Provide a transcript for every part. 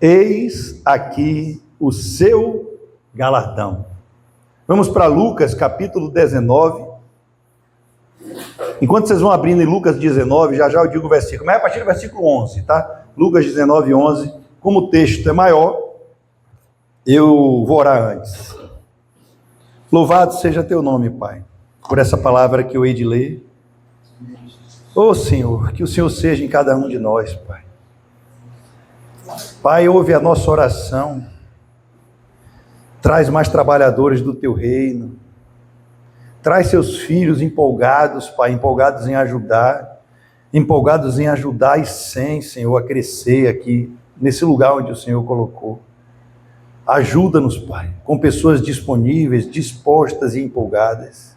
Eis aqui o seu galardão. Vamos para Lucas, capítulo 19. Enquanto vocês vão abrindo em Lucas 19, já eu digo o versículo, mas é a partir do versículo 11, tá? Lucas 19, 11. Como o texto é maior, eu vou orar antes. Louvado seja teu nome, Pai, por essa palavra que eu hei de ler. Ô Senhor, que o Senhor seja em cada um de nós, Pai. Pai, ouve a nossa oração, traz mais trabalhadores do teu reino, traz seus filhos empolgados, Pai, empolgados em ajudar e sem, Senhor, a crescer aqui, nesse lugar onde o Senhor colocou. Ajuda-nos, Pai, com pessoas disponíveis, dispostas e empolgadas.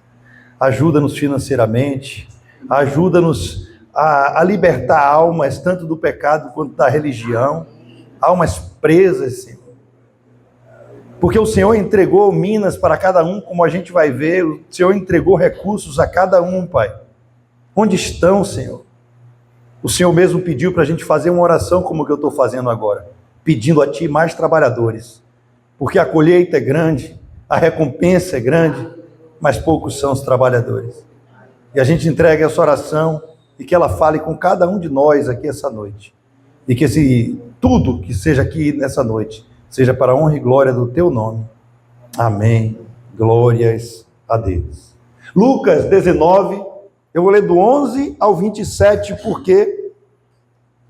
Ajuda-nos financeiramente, ajuda-nos a libertar almas, tanto do pecado quanto da religião, almas presas, Senhor. Porque o Senhor entregou minas para cada um, como a gente vai ver, o Senhor entregou recursos a cada um, Pai. Onde estão, Senhor? O Senhor mesmo pediu para a gente fazer uma oração como que eu estou fazendo agora, pedindo a Ti mais trabalhadores, porque a colheita é grande, a recompensa é grande, mas poucos são os trabalhadores. E a gente entrega essa oração e que ela fale com cada um de nós aqui essa noite. E que tudo que seja aqui nessa noite seja para a honra e glória do Teu nome. Amém. Glórias a Deus. Lucas 19, eu vou ler do 11 ao 27, porque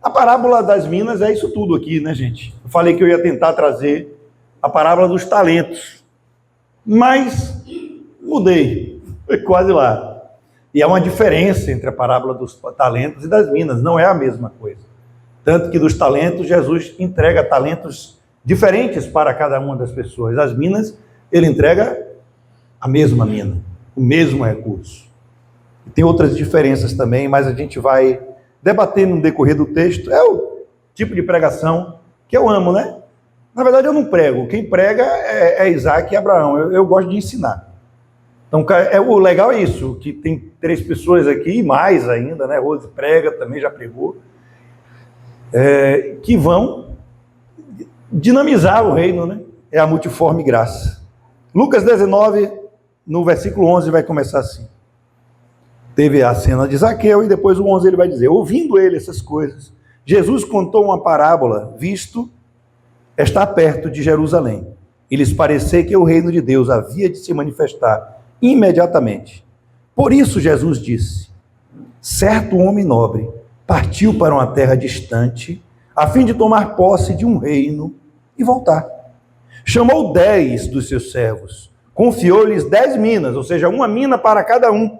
a parábola das minas é isso tudo aqui, né, gente? Eu falei que eu ia tentar trazer a parábola dos talentos, mas mudei, foi quase lá. E há uma diferença entre a parábola dos talentos e das minas, não é a mesma coisa. Tanto que dos talentos, Jesus entrega talentos diferentes para cada uma das pessoas. As minas, ele entrega a mesma mina, o mesmo recurso. E tem outras diferenças também, mas a gente vai debater no decorrer do texto. É o tipo de pregação que eu amo, né? Na verdade, eu não prego. Quem prega é Isaac e Abraão. Eu gosto de ensinar. Então, o legal é isso, que tem 3 pessoas aqui, e mais ainda, né? Rose prega, também já pregou. Que vão dinamizar o reino, né? É a multiforme graça. Lucas 19, no versículo 11, vai começar assim. Teve a cena de Zaqueu e depois o 11 ele vai dizer: ouvindo ele essas coisas, Jesus contou uma parábola, visto estar perto de Jerusalém. E lhes parecia que o reino de Deus havia de se manifestar imediatamente. Por isso Jesus disse: certo homem nobre partiu para uma terra distante, a fim de tomar posse de um reino e voltar. Chamou 10 dos seus servos, confiou-lhes 10 minas, ou seja, uma mina para cada um.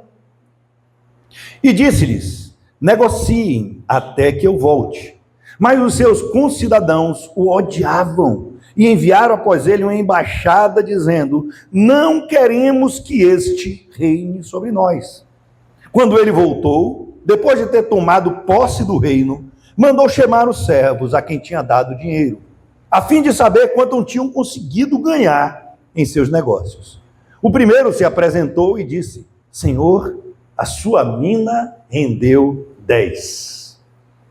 E disse-lhes: negociem até que eu volte. Mas os seus concidadãos o odiavam e enviaram após ele uma embaixada dizendo: não queremos que este reine sobre nós. Quando ele voltou, depois de ter tomado posse do reino, mandou chamar os servos a quem tinha dado dinheiro, a fim de saber quanto tinham conseguido ganhar em seus negócios. O primeiro se apresentou e disse: Senhor, a sua mina rendeu 10.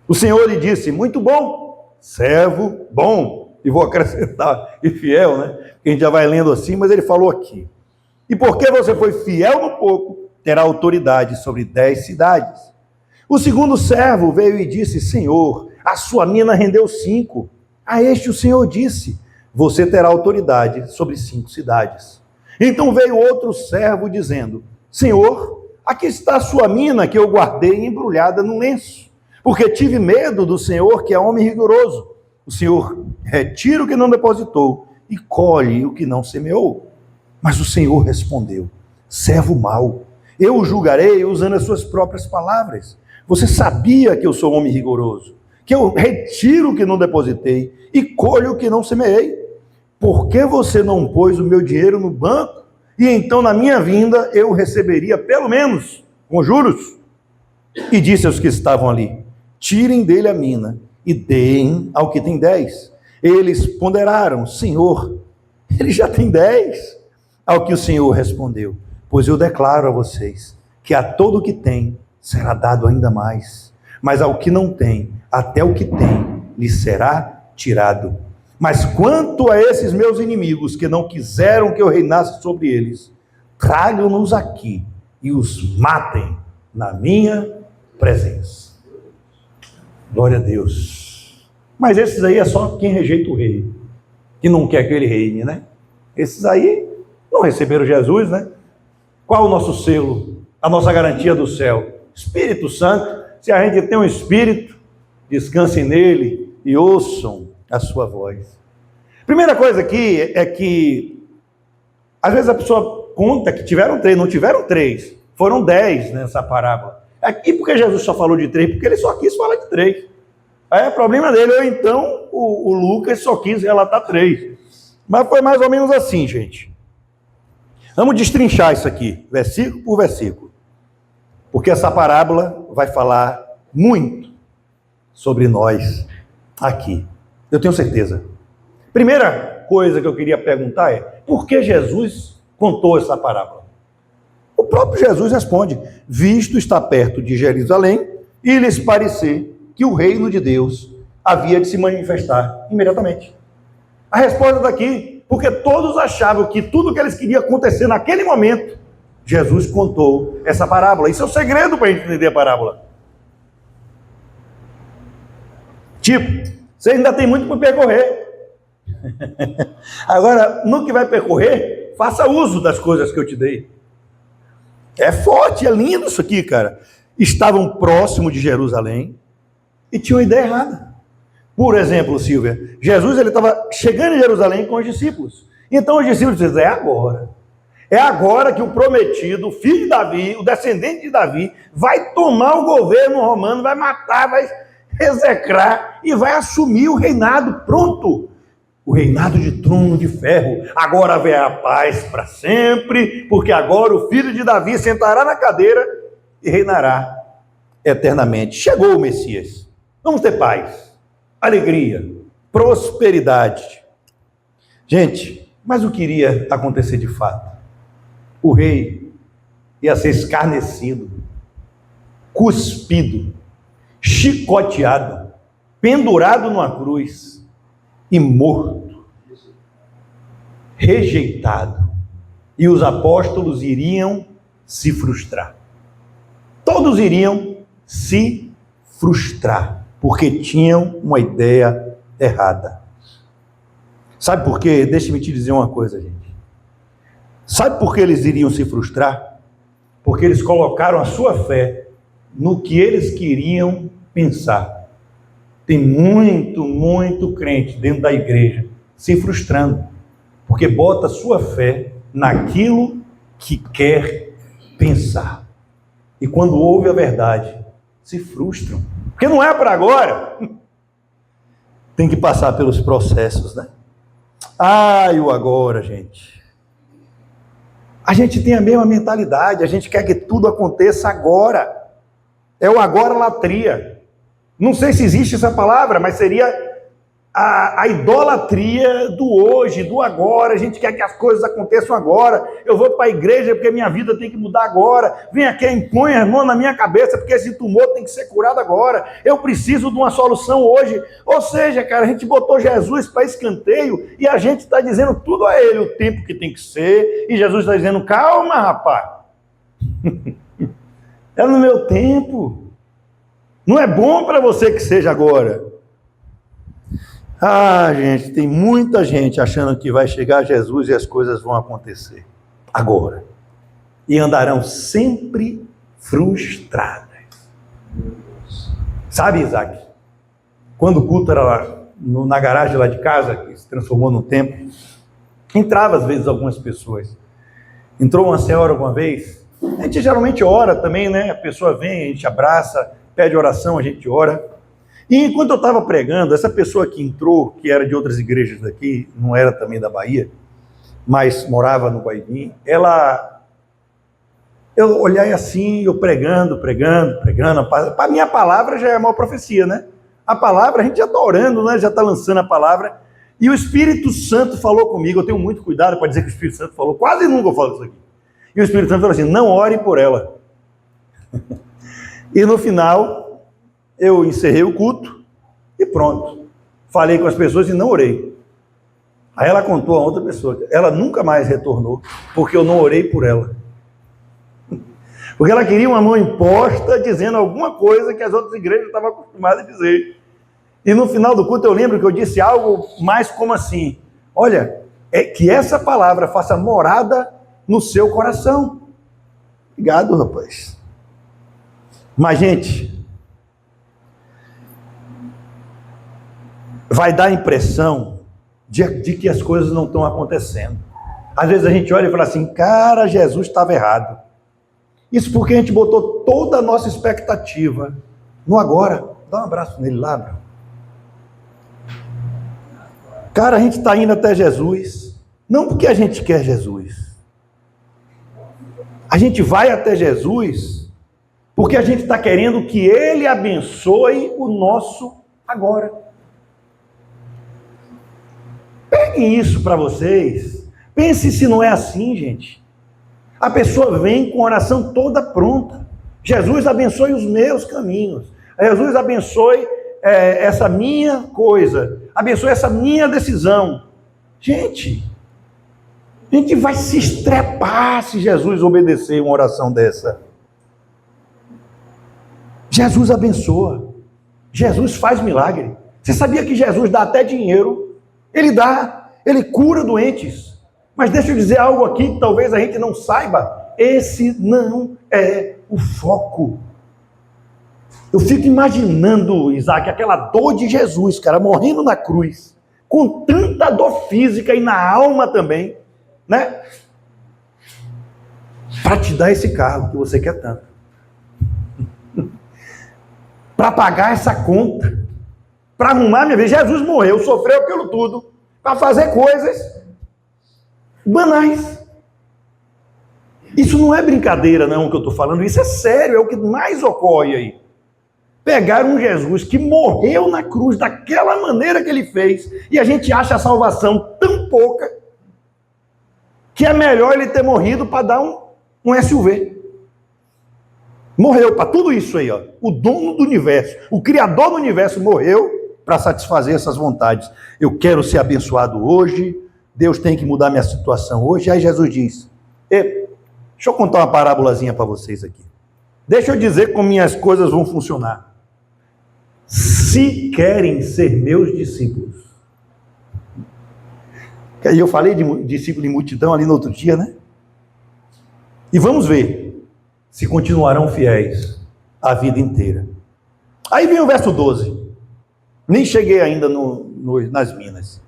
O Senhor lhe disse: muito bom, servo bom, e vou acrescentar, e fiel, né? A gente já vai lendo assim, mas ele falou aqui: e porque você foi fiel no pouco, terá autoridade sobre 10 cidades. O segundo servo veio e disse: Senhor, a sua mina rendeu 5. A este o Senhor disse: você terá autoridade sobre 5 cidades. Então veio outro servo dizendo: Senhor, aqui está a sua mina que eu guardei embrulhada no lenço, porque tive medo do Senhor, que é homem rigoroso. O Senhor retira o que não depositou e colhe o que não semeou. Mas o Senhor respondeu: servo mau, eu o julgarei usando as suas próprias palavras. Você sabia que eu sou homem rigoroso, que eu retiro o que não depositei e colho o que não semeei. Por que você não pôs o meu dinheiro no banco? E então na minha vinda eu receberia pelo menos com juros. E disse aos que estavam ali: tirem dele a mina e deem ao que tem 10. Eles ponderaram: Senhor, ele já tem 10. Ao que o Senhor respondeu: pois eu declaro a vocês que a todo o que tem será dado ainda mais, mas ao que não tem, até o que tem lhe será tirado. Mas quanto a esses meus inimigos que não quiseram que eu reinasse sobre eles, tragam-nos aqui e os matem na minha presença. Glória a Deus. Mas esses aí é só quem rejeita o rei, que não quer que ele reine, né? Esses aí não receberam Jesus, né? Qual o nosso selo, a nossa garantia do céu? Espírito Santo. Se a gente tem um Espírito, descansem nele e ouçam a sua voz. Primeira coisa aqui é que, às vezes a pessoa conta que tiveram 3, não tiveram 3, foram 10 nessa parábola. E por que Jesus só falou de 3? Porque ele só quis falar de 3. Aí é problema dele, ou então o Lucas só quis relatar 3. Mas foi mais ou menos assim, gente. Vamos destrinchar isso aqui, versículo por versículo. Porque essa parábola vai falar muito sobre nós aqui. Eu tenho certeza. Primeira coisa que eu queria perguntar é, por que Jesus contou essa parábola? O próprio Jesus responde, visto estar perto de Jerusalém e lhes parecer que o reino de Deus havia de se manifestar imediatamente. A resposta está aqui, porque todos achavam que tudo que eles queriam acontecer naquele momento, Jesus contou essa parábola. Isso é o segredo para a gente entender a parábola. Tipo, você ainda tem muito para percorrer. Agora, no que vai percorrer, faça uso das coisas que eu te dei. É forte, é lindo isso aqui, cara. Estavam próximo de Jerusalém e tinham uma ideia errada. Por exemplo, Silvia, Jesus ele estava chegando em Jerusalém com os discípulos. Então os discípulos disseram, é agora. É agora que o prometido, o filho de Davi, o descendente de Davi, vai tomar o governo romano, vai matar, vai execrar e vai assumir o reinado. Pronto! O reinado de trono de ferro. Agora haverá paz para sempre, porque agora o filho de Davi sentará na cadeira e reinará eternamente. Chegou o Messias. Vamos ter paz, alegria, prosperidade. Gente, mas o que iria acontecer de fato? O rei ia ser escarnecido, cuspido, chicoteado, pendurado numa cruz e morto, rejeitado. E os apóstolos iriam se frustrar. Todos iriam se frustrar, porque tinham uma ideia errada. Sabe por quê? Deixe-me te dizer uma coisa, gente. Sabe por que eles iriam se frustrar? Porque eles colocaram a sua fé no que eles queriam pensar. Tem muito crente dentro da igreja se frustrando, porque bota a sua fé naquilo que quer pensar. E quando ouve a verdade, se frustram. Porque não é para agora. Tem que passar pelos processos, né? E o agora, gente. A gente tem a mesma mentalidade, a gente quer que tudo aconteça agora. É o agora-latria. Não sei se existe essa palavra, mas seria a idolatria do hoje, do agora. A gente quer que as coisas aconteçam agora. Eu vou para a igreja porque minha vida tem que mudar agora. Vem aqui, impõe a mão na minha cabeça porque esse tumor tem que ser curado agora. Eu preciso de uma solução hoje. Ou seja, cara, a gente botou Jesus para escanteio e a gente está dizendo tudo a ele, o tempo que tem que ser. E Jesus está dizendo, calma, rapaz. É no meu tempo. Não é bom para você que seja agora. Gente, tem muita gente achando que vai chegar Jesus e as coisas vão acontecer agora. E andarão sempre frustradas. Sabe, Isaac? Quando o culto era lá, na garagem lá de casa, que se transformou num templo, entrava às vezes algumas pessoas. Entrou uma senhora uma vez, a gente geralmente ora também, né? A pessoa vem, a gente abraça, pede oração, a gente ora. E enquanto eu estava pregando, essa pessoa que entrou, que era de outras igrejas daqui, não era também da Bahia, mas morava no Guaibim, eu olhei assim, eu pregando, a minha palavra já é a maior profecia, né? A palavra, a gente já está orando, né? Já está lançando a palavra, e o Espírito Santo falou comigo, eu tenho muito cuidado para dizer que o Espírito Santo falou, quase nunca eu falo isso aqui. E o Espírito Santo falou assim, não ore por ela. E no final, eu encerrei o culto e pronto. falei com as pessoas e não orei. Aí ela contou a outra pessoa, ela nunca mais retornou, porque eu não orei por ela. Porque ela queria uma mão imposta, dizendo alguma coisa que as outras igrejas estavam acostumadas a dizer. E no final do culto eu lembro que eu disse algo mais como assim, olha, é que essa palavra faça morada no seu coração. Obrigado, rapaz. Mas, gente, vai dar a impressão de que as coisas não estão acontecendo. Às vezes a gente olha e fala assim, cara, Jesus estava errado. Isso porque a gente botou toda a nossa expectativa no agora. Dá um abraço nele lá, meu. Cara, a gente está indo até Jesus, não porque a gente quer Jesus. A gente vai até Jesus porque a gente está querendo que Ele abençoe o nosso agora. Peguem isso para vocês. Pense se não é assim, gente. A pessoa vem com a oração toda pronta. Jesus abençoe os meus caminhos. Jesus abençoe essa minha coisa. Abençoe essa minha decisão. Gente, a gente vai se estrepar se Jesus obedecer uma oração dessa. Jesus abençoa. Jesus faz milagre. Você sabia que Jesus dá até dinheiro? Ele dá, ele cura doentes. Mas deixa eu dizer algo aqui que talvez a gente não saiba. Esse não é o foco. Eu fico imaginando, Isaac, aquela dor de Jesus, cara, morrendo na cruz, com tanta dor física e na alma também, né? Para te dar esse carro que você quer tanto. Para pagar essa conta. Para arrumar minha vida. Jesus morreu, sofreu pelo tudo, para fazer coisas banais. Isso não é brincadeira, não, o que eu estou falando. Isso é sério, é o que mais ocorre aí. Pegaram um Jesus que morreu na cruz daquela maneira que ele fez, e a gente acha a salvação tão pouca, que é melhor ele ter morrido para dar um SUV. Morreu para tudo isso aí, ó. O dono do universo, o criador do universo morreu para satisfazer essas vontades. Eu quero ser abençoado hoje, Deus tem que mudar minha situação hoje. Aí Jesus diz, deixa eu contar uma parábolazinha para vocês aqui. Deixa eu dizer como minhas coisas vão funcionar. Se querem ser meus discípulos. E eu falei de discípulo em multidão ali no outro dia, né? E vamos ver se continuarão fiéis a vida inteira. Aí vem o verso 12. Nem cheguei ainda nas Minas.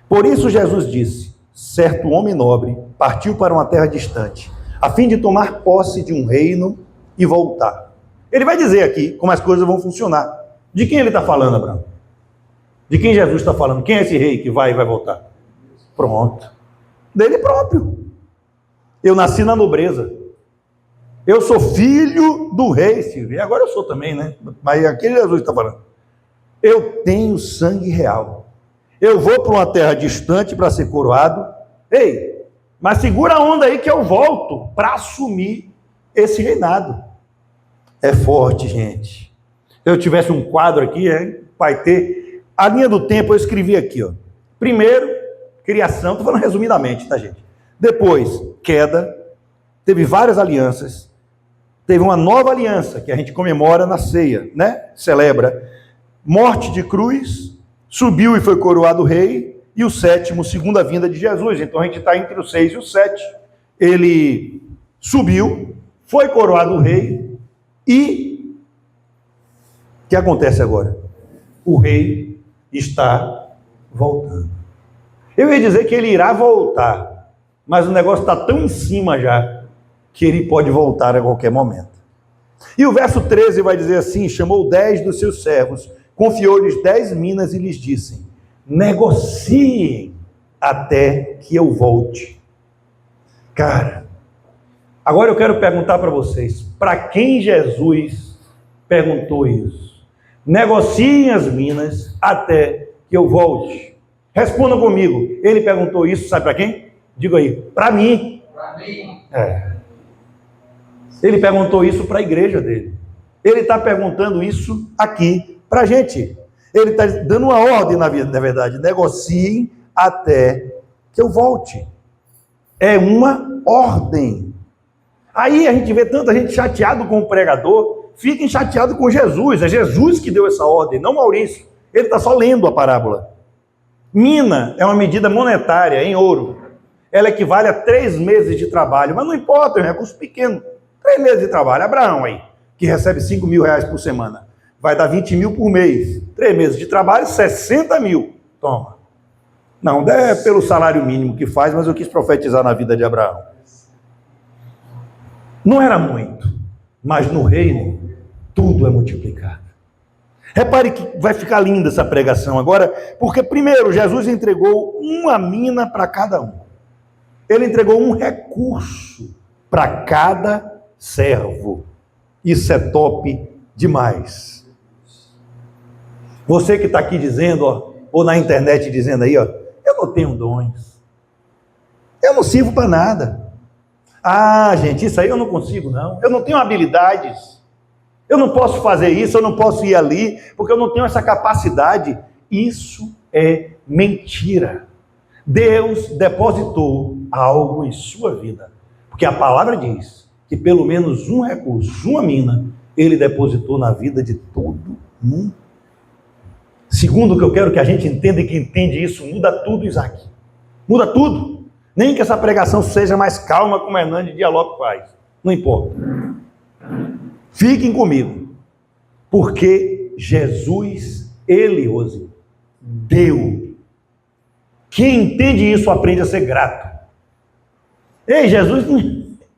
Por isso Jesus disse, certo homem nobre partiu para uma terra distante, a fim de tomar posse de um reino e voltar. Ele vai dizer aqui como as coisas vão funcionar. De quem ele está falando, Abraão? De quem Jesus está falando? Quem é esse rei que vai e vai voltar? Pronto. Dele próprio. Eu nasci na nobreza. Eu sou filho do rei, Silvio. E agora eu sou também, né? Mas aquele Jesus está falando. Eu tenho sangue real. Eu vou para uma terra distante para ser coroado. Ei, mas segura a onda aí que eu volto para assumir esse reinado. É forte, gente. Se eu tivesse um quadro aqui, vai ter. A linha do tempo eu escrevi aqui, ó. Primeiro, criação, estou falando resumidamente, tá, gente? Depois, queda, teve várias alianças, teve uma nova aliança que a gente comemora na ceia, né? Celebra. Morte de cruz, subiu e foi coroado rei, e o sétimo, segunda vinda de Jesus. Então a gente está entre o 6 e o 7. Ele subiu, foi coroado rei, e o que acontece agora? O rei está voltando. Eu ia dizer que ele irá voltar, mas o negócio está tão em cima já, que ele pode voltar a qualquer momento. E o verso 13 vai dizer assim, chamou 10 dos seus servos, confiou-lhes 10 minas e lhes disse, negociem até que eu volte. Cara, agora eu quero perguntar para vocês, para quem Jesus perguntou isso? Negociem as minas até que eu volte. Respondam comigo. Ele perguntou isso, sabe para quem? Diga aí, para mim. Para mim. Ele perguntou isso para a igreja dele. Ele está perguntando isso aqui para a gente. Ele está dando uma ordem na vida, na verdade. Negociem até que eu volte. É uma ordem. Aí a gente vê tanta gente chateado com o pregador, fiquem chateados com Jesus. É Jesus que deu essa ordem, não Maurício. Ele está só lendo a parábola. Mina é uma medida monetária em ouro. Ela equivale a 3 meses de trabalho, mas não importa, é um recurso pequeno. 3 meses de trabalho. Abraão aí, que recebe 5 mil reais por semana, vai dar 20 mil por mês. 3 meses de trabalho, 60 mil. Toma. Não, é pelo salário mínimo que faz, mas eu quis profetizar na vida de Abraão. Não era muito, mas no reino tudo é multiplicado. Repare que vai ficar linda essa pregação agora, porque primeiro Jesus entregou uma mina para cada um. Ele entregou um recurso para cada servo. Isso é top demais. Você que está aqui dizendo, ó, ou na internet dizendo aí, ó, eu não tenho dons. Eu não sirvo para nada. Ah, gente, isso aí eu não consigo, não. Eu não tenho habilidades. Eu não posso fazer isso, eu não posso ir ali, porque eu não tenho essa capacidade. Isso é mentira. Deus depositou algo em sua vida. Porque a palavra diz que pelo menos um recurso, uma mina, Ele depositou na vida de todo mundo. Segundo o que eu quero que a gente entenda e que entende isso, muda tudo, Isaac. Muda tudo. Nem que essa pregação seja mais calma como Hernandes Diallo faz. Não importa. Fiquem comigo. Porque Jesus, Ele, Rose, deu. Quem entende isso aprende a ser grato. Ei, Jesus,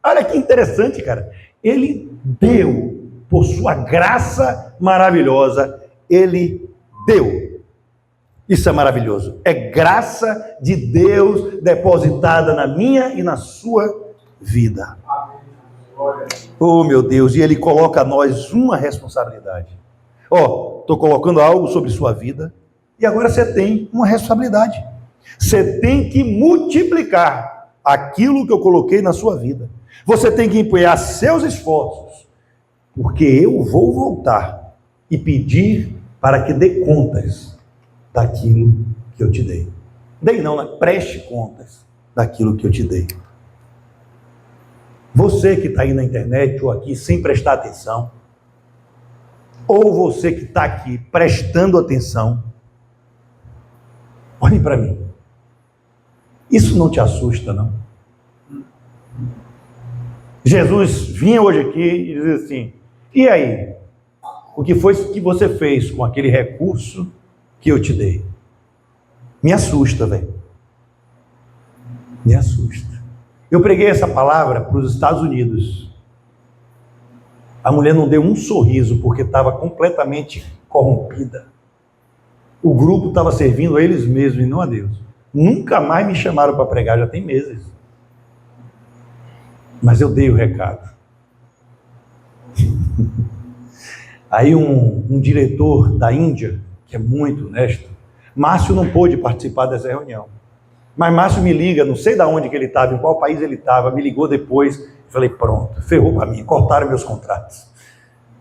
olha que interessante, cara. Ele deu, por sua graça maravilhosa, Ele deu. Isso é maravilhoso. É graça de Deus depositada na minha e na sua vida. Oh, meu Deus, e Ele coloca a nós uma responsabilidade. Ó, estou colocando algo sobre sua vida e agora você tem uma responsabilidade. Você tem que multiplicar aquilo que eu coloquei na sua vida. Você tem que empenhar seus esforços, porque eu vou voltar e pedir para que dê contas daquilo que eu te dei. Dei não, né? Preste contas daquilo que eu te dei. Você que está aí na internet ou aqui sem prestar atenção, ou você que está aqui prestando atenção, olhem para mim. Isso não te assusta, não? Jesus vinha hoje aqui e dizia assim, e aí? O que foi que você fez com aquele recurso que eu te dei? Me assusta, velho. Me assusta. Eu preguei essa palavra para os Estados Unidos. A mulher não deu um sorriso porque estava completamente corrompida. O grupo estava servindo a eles mesmos e não a Deus. Nunca mais me chamaram para pregar, já tem meses. Mas eu dei o recado. Aí um diretor da Índia, que é muito honesto, Márcio não pôde participar dessa reunião. Mas Márcio me liga, não sei de onde que ele estava, em qual país ele estava, me ligou depois, falei, pronto, ferrou para mim, cortaram meus contratos.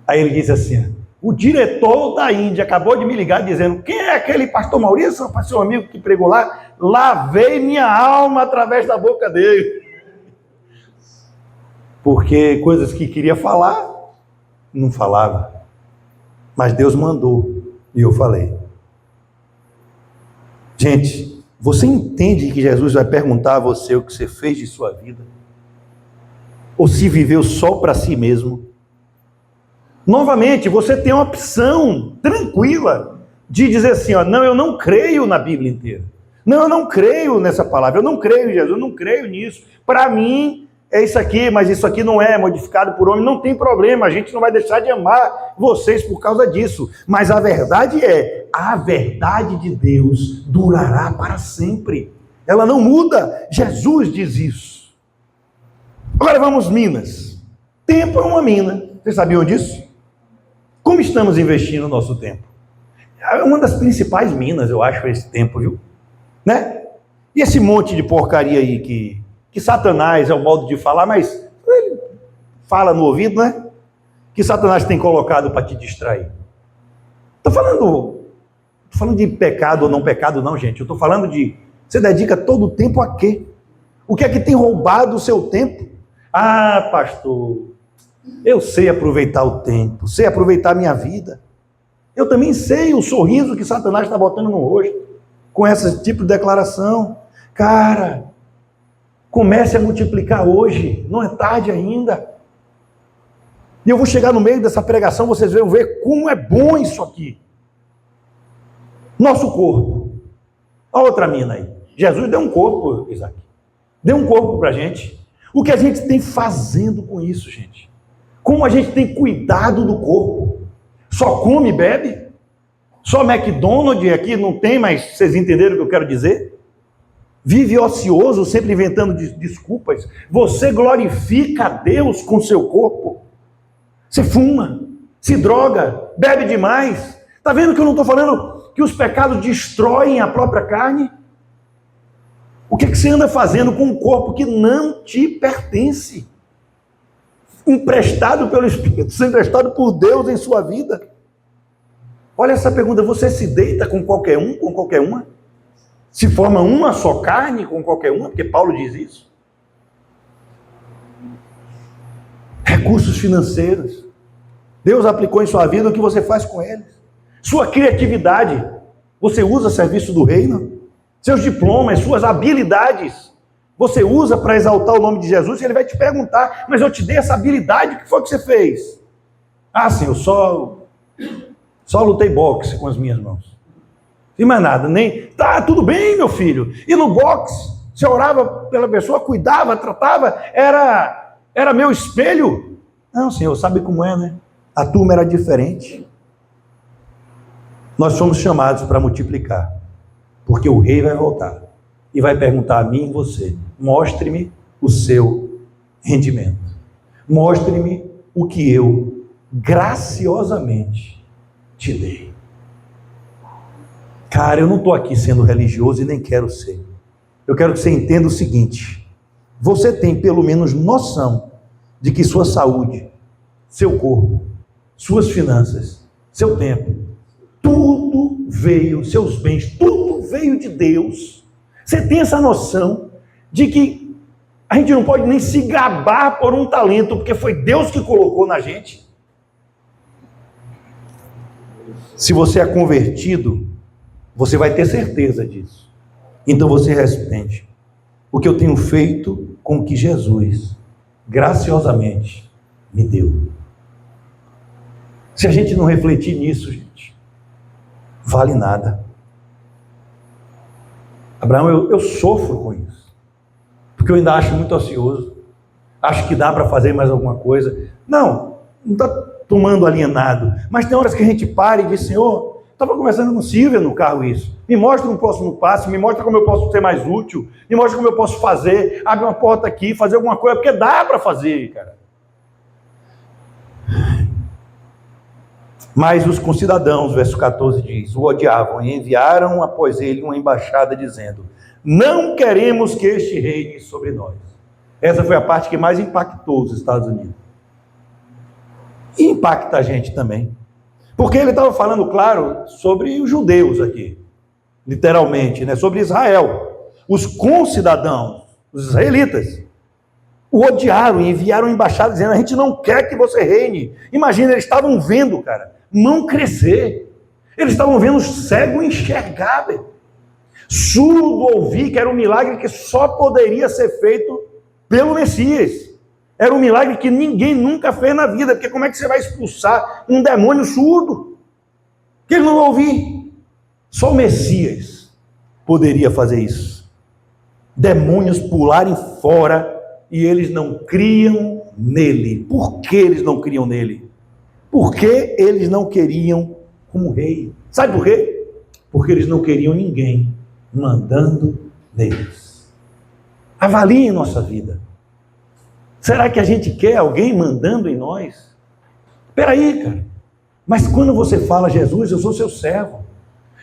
Aí ele disse assim, o diretor da Índia acabou de me ligar dizendo, quem é aquele pastor Maurício, seu amigo que pregou lá? Lavei minha alma através da boca dele. Porque coisas que queria falar, não falava. Mas Deus mandou e eu falei. Gente, você entende que Jesus vai perguntar a você o que você fez de sua vida? Ou se viveu só para si mesmo? Novamente, você tem uma opção tranquila de dizer assim, ó, não, eu não creio na Bíblia inteira. Não, eu não creio nessa palavra, eu não creio em Jesus, eu não creio nisso. Para mim, é isso aqui, mas isso aqui não é modificado por homem, não tem problema, a gente não vai deixar de amar vocês por causa disso. Mas a verdade é, a verdade de Deus durará para sempre. Ela não muda, Jesus diz isso. Agora vamos minas. Tempo é uma mina, vocês sabiam disso? Como estamos investindo o nosso tempo? É uma das principais minas, eu acho, esse tempo, viu? Né? E esse monte de porcaria aí que Satanás é o modo de falar, mas ele fala no ouvido, né? Que Satanás tem colocado para te distrair. Estou falando estou falando de pecado ou não, gente. Eu estou falando de, você dedica todo o tempo a quê? O que é que tem roubado o seu tempo? Ah, pastor, eu sei aproveitar o tempo, sei aproveitar a minha vida. Eu também sei o sorriso que Satanás está botando no rosto com esse tipo de declaração. Cara, comece a multiplicar hoje, não é tarde ainda. E eu vou chegar no meio dessa pregação, vocês vão ver como é bom isso aqui. Nosso corpo. A outra mina aí. Jesus deu um corpo, Isaac. Deu um corpo para a gente. O que a gente tem fazendo com isso, gente? Como a gente tem cuidado do corpo? Só come e bebe? Só McDonald's aqui não tem, mas vocês entenderam o que eu quero dizer? Vive ocioso, sempre inventando desculpas. Você glorifica a Deus com seu corpo. Você fuma, se droga, bebe demais. Está vendo que eu não estou falando que os pecados destroem a própria carne? O que você anda fazendo com um corpo que não te pertence? Emprestado pelo Espírito, emprestado por Deus em sua vida? Olha essa pergunta, você se deita com qualquer um, com qualquer uma? Se forma uma só carne com qualquer uma? Porque Paulo diz isso. Recursos financeiros. Deus aplicou em sua vida, o que você faz com eles? Sua criatividade, você usa a serviço do reino? Seus diplomas, suas habilidades, você usa para exaltar o nome de Jesus? Ele vai te perguntar, mas eu te dei essa habilidade, o que foi que você fez? Ah, sim, eu só lutei boxe com as minhas mãos. E mais nada, nem... Tá, tudo bem, meu filho. E no boxe, você orava pela pessoa, cuidava, tratava, era meu espelho? Não, senhor, sabe como é, né? A turma era diferente. Nós somos chamados para multiplicar, porque o rei vai voltar e vai perguntar a mim e você: mostre-me o seu rendimento, mostre-me o que eu graciosamente te dei. Cara, eu não estou aqui sendo religioso e nem quero ser. Eu quero que você entenda o seguinte: você tem pelo menos noção de que sua saúde, seu corpo, suas finanças, seu tempo, tudo veio, seus bens, tudo veio de Deus. Você tem essa noção de que a gente não pode nem se gabar por um talento, porque foi Deus que colocou na gente? Se você é convertido, você vai ter certeza disso. Então você responde: o que eu tenho feito com o que Jesus graciosamente me deu. Se a gente não refletir nisso, gente, vale nada. Abraão, eu sofro com isso, porque eu ainda acho muito ocioso, acho que dá para fazer mais alguma coisa. Não está tomando alienado, mas tem horas que a gente para e diz: Senhor, estava conversando com Silvia no carro isso, me mostra um próximo passo, me mostra como eu posso ser mais útil, me mostra como eu posso fazer, abre uma porta aqui, fazer alguma coisa, porque dá para fazer, cara. Mas os concidadãos, verso 14 diz, o odiavam e enviaram após ele uma embaixada dizendo: não queremos que este reine sobre nós. Essa foi a parte que mais impactou os Estados Unidos. E impacta a gente também. Porque ele estava falando, claro, sobre os judeus aqui, literalmente, né? Sobre Israel. Os concidadãos, os israelitas, o odiaram e enviaram embaixada dizendo: a gente não quer que você reine. Imagina, eles estavam vendo, cara, não crescer. Eles estavam vendo cego enxergar, surdo ouvir, que era um milagre que só poderia ser feito pelo Messias. Era um milagre que ninguém nunca fez na vida, porque como é que você vai expulsar um demônio surdo? Que ele não vai ouvir. Só o Messias poderia fazer isso. Demônios pularem fora e eles não criam nele. Por que eles não criam nele? Porque eles não queriam como rei. Sabe por quê? Porque eles não queriam ninguém mandando neles. Avaliem nossa vida. Será que a gente quer alguém mandando em nós? Espera aí, cara. Mas quando você fala: Jesus, eu sou seu servo,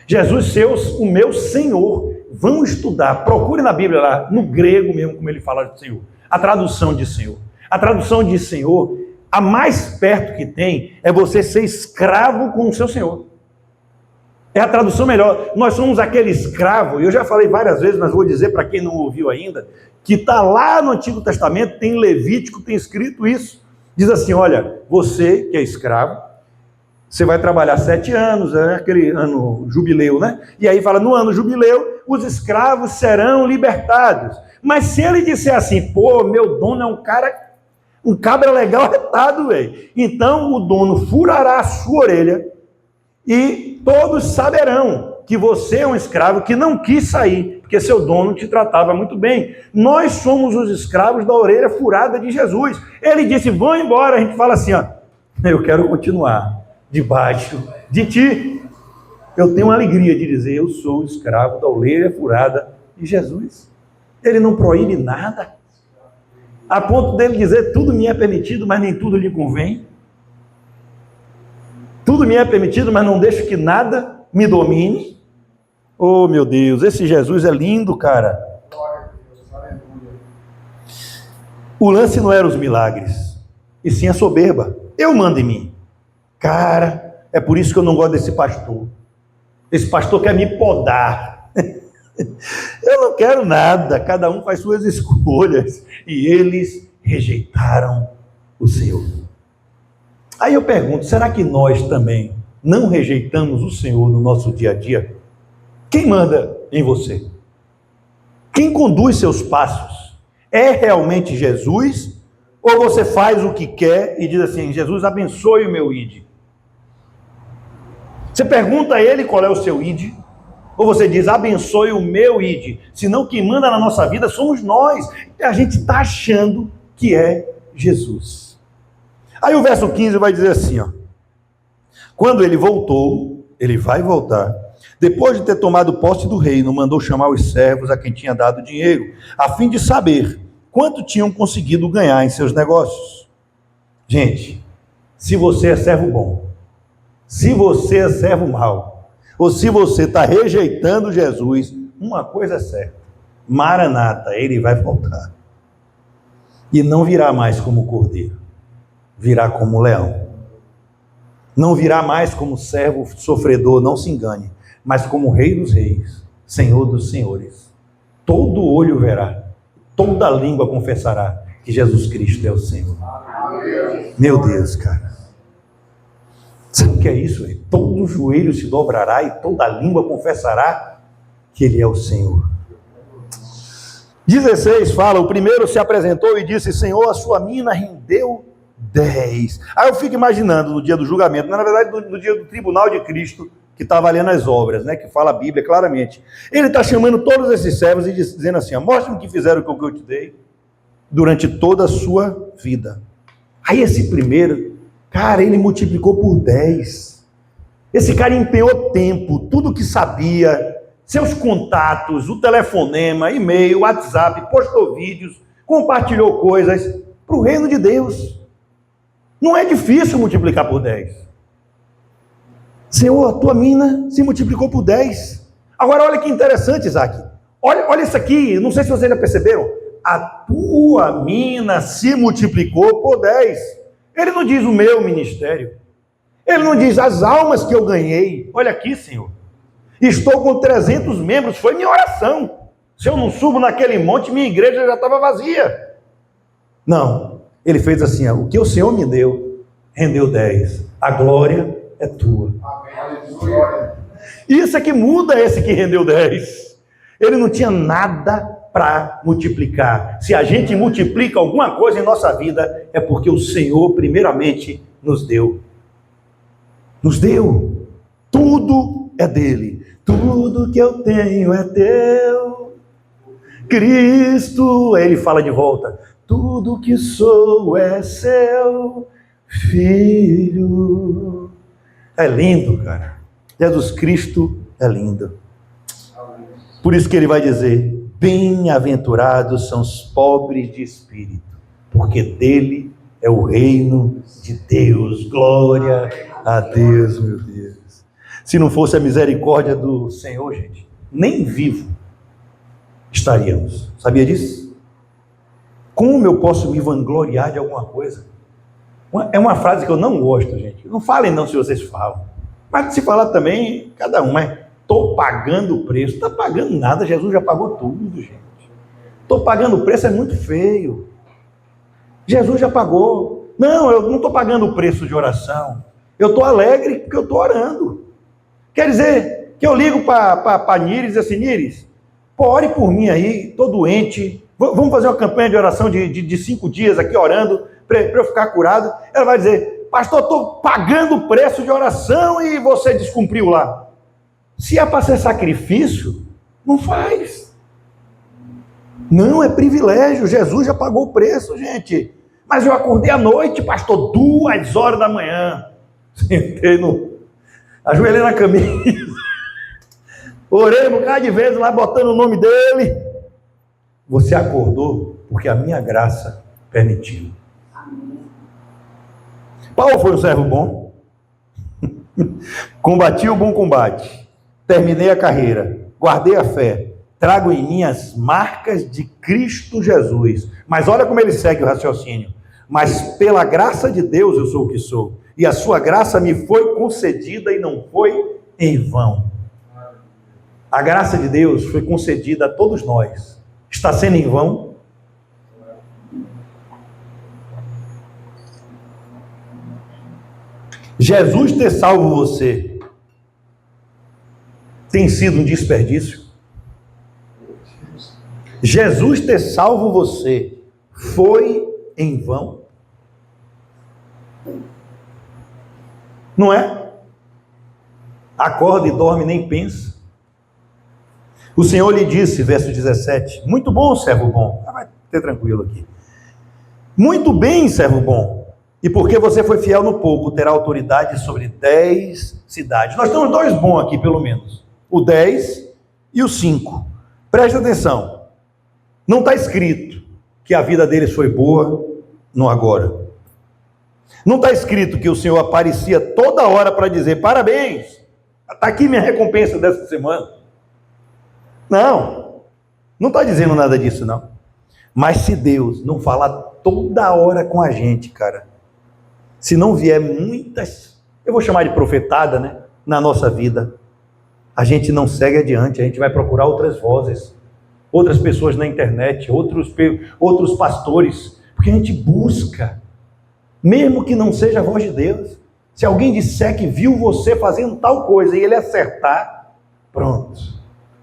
Jesus, o meu Senhor, vão estudar, procure na Bíblia lá, no grego mesmo, como ele fala de Senhor, a tradução de Senhor. A tradução de Senhor, a mais perto que tem, é você ser escravo com o seu Senhor. É a tradução melhor. Nós somos aquele escravo, e eu já falei várias vezes, mas vou dizer para quem não ouviu ainda, que está lá no Antigo Testamento, tem Levítico, tem escrito isso. Diz assim, olha, você que é escravo, você vai trabalhar 7 anos, é aquele ano jubileu, né? E aí fala, no ano jubileu, os escravos serão libertados. Mas se ele disser assim, pô, meu dono é um cabra legal retado, velho. Então o dono furará a sua orelha e todos saberão que você é um escravo que não quis sair, porque seu dono te tratava muito bem. Nós somos os escravos da orelha furada de Jesus. Ele disse, vão embora. A gente fala assim, ó, eu quero continuar debaixo de ti. Eu tenho uma alegria de dizer, eu sou o escravo da orelha furada de Jesus. Ele não proíbe nada, a ponto dele dizer, tudo me é permitido, mas nem tudo lhe convém. Tudo me é permitido, mas não deixo que nada me domine. Oh, meu Deus, esse Jesus é lindo, cara. O lance não era os milagres, e sim a soberba. Eu mando em mim. Cara, é por isso que eu não gosto desse pastor. Esse pastor quer me podar. Eu não quero nada, cada um faz suas escolhas. E eles rejeitaram o Senhor. Aí eu pergunto, será que nós também não rejeitamos o Senhor no nosso dia a dia? Quem manda em você? Quem conduz seus passos? É realmente Jesus? Ou você faz o que quer e diz assim, Jesus abençoe o meu ID? Você pergunta a ele qual é o seu ID? Ou você diz, abençoe o meu ID? Senão quem manda na nossa vida somos nós. E a gente está achando que é Jesus. Aí o verso 15 vai dizer assim, ó. Quando ele voltou, ele vai voltar. Depois de ter tomado posse do reino, mandou chamar os servos a quem tinha dado dinheiro, a fim de saber quanto tinham conseguido ganhar em seus negócios. Gente, se você é servo bom, se você é servo mau, ou se você está rejeitando Jesus, uma coisa é certa, Maranata, ele vai voltar. E não virá mais como cordeiro, virá como leão. Não virá mais como servo sofredor, não se engane, mas como Rei dos Reis, Senhor dos Senhores. Todo olho verá, toda língua confessará que Jesus Cristo é o Senhor. Meu Deus, cara. Sabe o que é isso? Todo joelho se dobrará e toda língua confessará que Ele é o Senhor. 16 fala, o primeiro se apresentou e disse, Senhor, a sua mina rendeu 10. Aí eu fico imaginando no dia do julgamento, na verdade no dia do tribunal de Cristo, que está avaliando as obras, né, que fala a Bíblia claramente. Ele está chamando todos esses servos e dizendo assim, mostre-me o que fizeram com o que eu te dei durante toda a sua vida. Aí esse primeiro, cara, ele multiplicou por 10. Esse cara empenhou tempo, tudo que sabia, seus contatos, o telefonema, e-mail, WhatsApp, postou vídeos, compartilhou coisas para o reino de Deus. Não é difícil multiplicar por 10. Senhor, a tua mina se multiplicou por 10. Agora olha que interessante, Isaac. Olha isso aqui, não sei se vocês já perceberam. A tua mina se multiplicou por 10. Ele não diz o meu ministério. Ele não diz as almas que eu ganhei. Olha aqui, Senhor. Estou com 300 membros, foi minha oração. Se eu não subo naquele monte, minha igreja já estava vazia. Não, ele fez assim, ó, o que o Senhor me deu, rendeu 10. A glória é tua. Isso é que muda esse que rendeu 10. Ele não tinha nada para multiplicar. Se a gente multiplica alguma coisa em nossa vida, é porque o Senhor primeiramente nos deu. Nos deu. Tudo é dele. Tudo que eu tenho é teu. Cristo, aí ele fala de volta. Tudo que sou é seu filho. É lindo, cara. Jesus Cristo é lindo. Por isso que ele vai dizer, bem-aventurados são os pobres de espírito, porque dele é o reino de Deus. Glória a Deus, meu Deus. Se não fosse a misericórdia do Senhor, gente, nem vivo estaríamos. Sabia disso? Como eu posso me vangloriar de alguma coisa? É uma frase que eu não gosto, gente. Não falem não se vocês falam. Mas se falar também, cada um, mas estou pagando o preço. Não está pagando nada, Jesus já pagou tudo, gente. Estou pagando o preço, é muito feio. Jesus já pagou. Não, eu não estou pagando o preço de oração. Eu estou alegre porque eu estou orando. Quer dizer, que eu ligo para Níris e digo assim, Níris, pô, ore por mim aí, estou doente. Vamos fazer uma campanha de oração de 5 dias aqui orando, para eu ficar curado. Ela vai dizer, pastor, estou pagando o preço de oração e você descumpriu lá. Se é para ser sacrifício, não faz. Não, é privilégio. Jesus já pagou o preço, gente. Mas eu acordei à noite, pastor, 2 horas da manhã. Sentei ajoelhei na camisa. Orei um bocado de vezes lá, botando o nome dele. Você acordou porque a minha graça permitiu. Paulo foi um servo bom. Combati o bom combate. Terminei a carreira. Guardei a fé. Trago em mim as marcas de Cristo Jesus. Mas olha como ele segue o raciocínio. Mas pela graça de Deus eu sou o que sou. E a sua graça me foi concedida e não foi em vão. A graça de Deus foi concedida a todos nós. Está sendo em vão? Jesus ter salvo você tem sido um desperdício? Jesus ter salvo você foi em vão? Não é? Acorda e dorme, nem pensa. O Senhor lhe disse, verso 17, muito bom, servo bom. Vai ter tranquilo aqui. Muito bem, servo bom. E porque você foi fiel no pouco, terá autoridade sobre 10 cidades. Nós temos 2 bons aqui, pelo menos. O 10 e o 5. Preste atenção. Não está escrito que a vida deles foi boa no agora. Não está escrito que o Senhor aparecia toda hora para dizer, parabéns, está aqui minha recompensa dessa semana. Não está dizendo nada disso, não. Mas se Deus não falar toda hora com a gente, cara, se não vier muitas, eu vou chamar de profetada, né, na nossa vida, a gente não segue adiante, a gente vai procurar outras vozes, outras pessoas na internet, outros pastores, porque a gente busca, mesmo que não seja a voz de Deus. Se alguém disser que viu você fazendo tal coisa e ele acertar, pronto,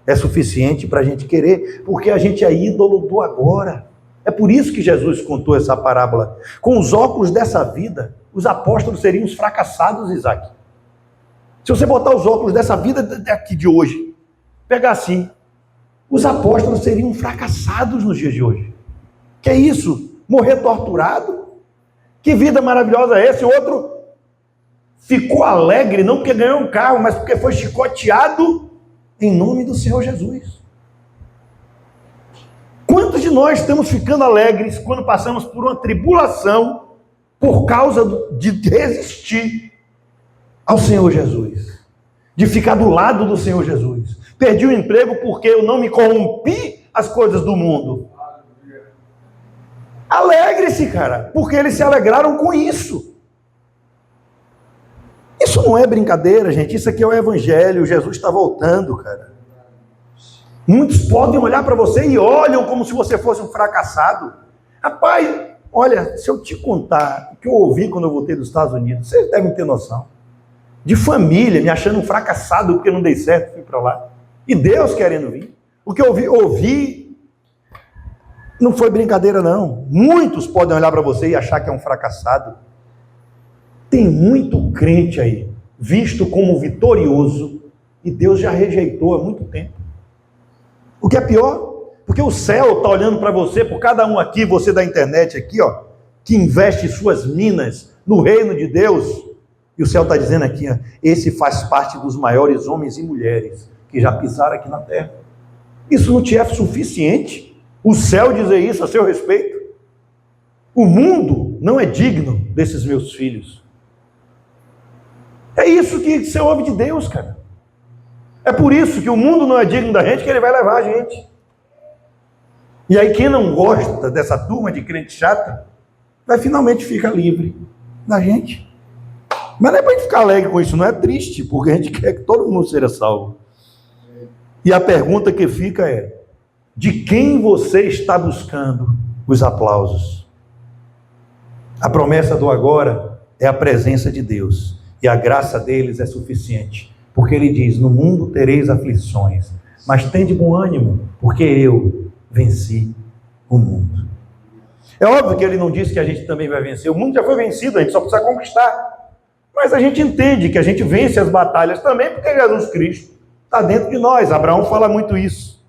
é suficiente para a gente querer, porque a gente é ídolo do agora. É por isso que Jesus contou essa parábola. Com os óculos dessa vida, os apóstolos seriam os fracassados, Isaac. Se você botar os óculos dessa vida daqui de hoje, pegar assim, os apóstolos seriam fracassados nos dias de hoje. Que é isso? Morrer torturado? Que vida maravilhosa é essa? O outro ficou alegre, não porque ganhou um carro, mas porque foi chicoteado em nome do Senhor Jesus. Quantos de nós estamos ficando alegres quando passamos por uma tribulação por causa de resistir ao Senhor Jesus? De ficar do lado do Senhor Jesus. Perdi o emprego porque eu não me corrompi às coisas do mundo. Alegre-se, cara, porque eles se alegraram com isso. Isso não é brincadeira, gente. Isso aqui é o Evangelho. Jesus está voltando, cara. Muitos podem olhar para você e olham como se você fosse um fracassado. Rapaz, olha, se eu te contar o que eu ouvi quando eu voltei dos Estados Unidos, vocês devem ter noção. De família, me achando um fracassado porque não dei certo, fui para lá. E Deus querendo vir. O que eu ouvi não foi brincadeira, não. Muitos podem olhar para você e achar que é um fracassado. Tem muito crente aí, visto como vitorioso, e Deus já rejeitou há muito tempo. O que é pior, porque o céu está olhando para você, por cada um aqui, você da internet aqui, ó, que investe suas minas no reino de Deus, e o céu está dizendo aqui, ó, esse faz parte dos maiores homens e mulheres que já pisaram aqui na terra. Isso não te é suficiente? O céu dizer isso a seu respeito? O mundo não é digno desses meus filhos. É isso que você ouve de Deus, cara. É por isso que o mundo não é digno da gente, que ele vai levar a gente. E aí quem não gosta dessa turma de crente chata, vai finalmente ficar livre da gente. Mas não é para a gente ficar alegre com isso, não é triste, porque a gente quer que todo mundo seja salvo. E a pergunta que fica é: de quem você está buscando os aplausos? A promessa do agora é a presença de Deus, e a graça deles é suficiente, porque ele diz: no mundo tereis aflições, mas tende bom ânimo, porque eu venci o mundo. É óbvio que ele não disse que a gente também vai vencer, o mundo já foi vencido, a gente só precisa conquistar. Mas a gente entende que a gente vence as batalhas também, porque Jesus Cristo está dentro de nós. Abraão fala muito isso.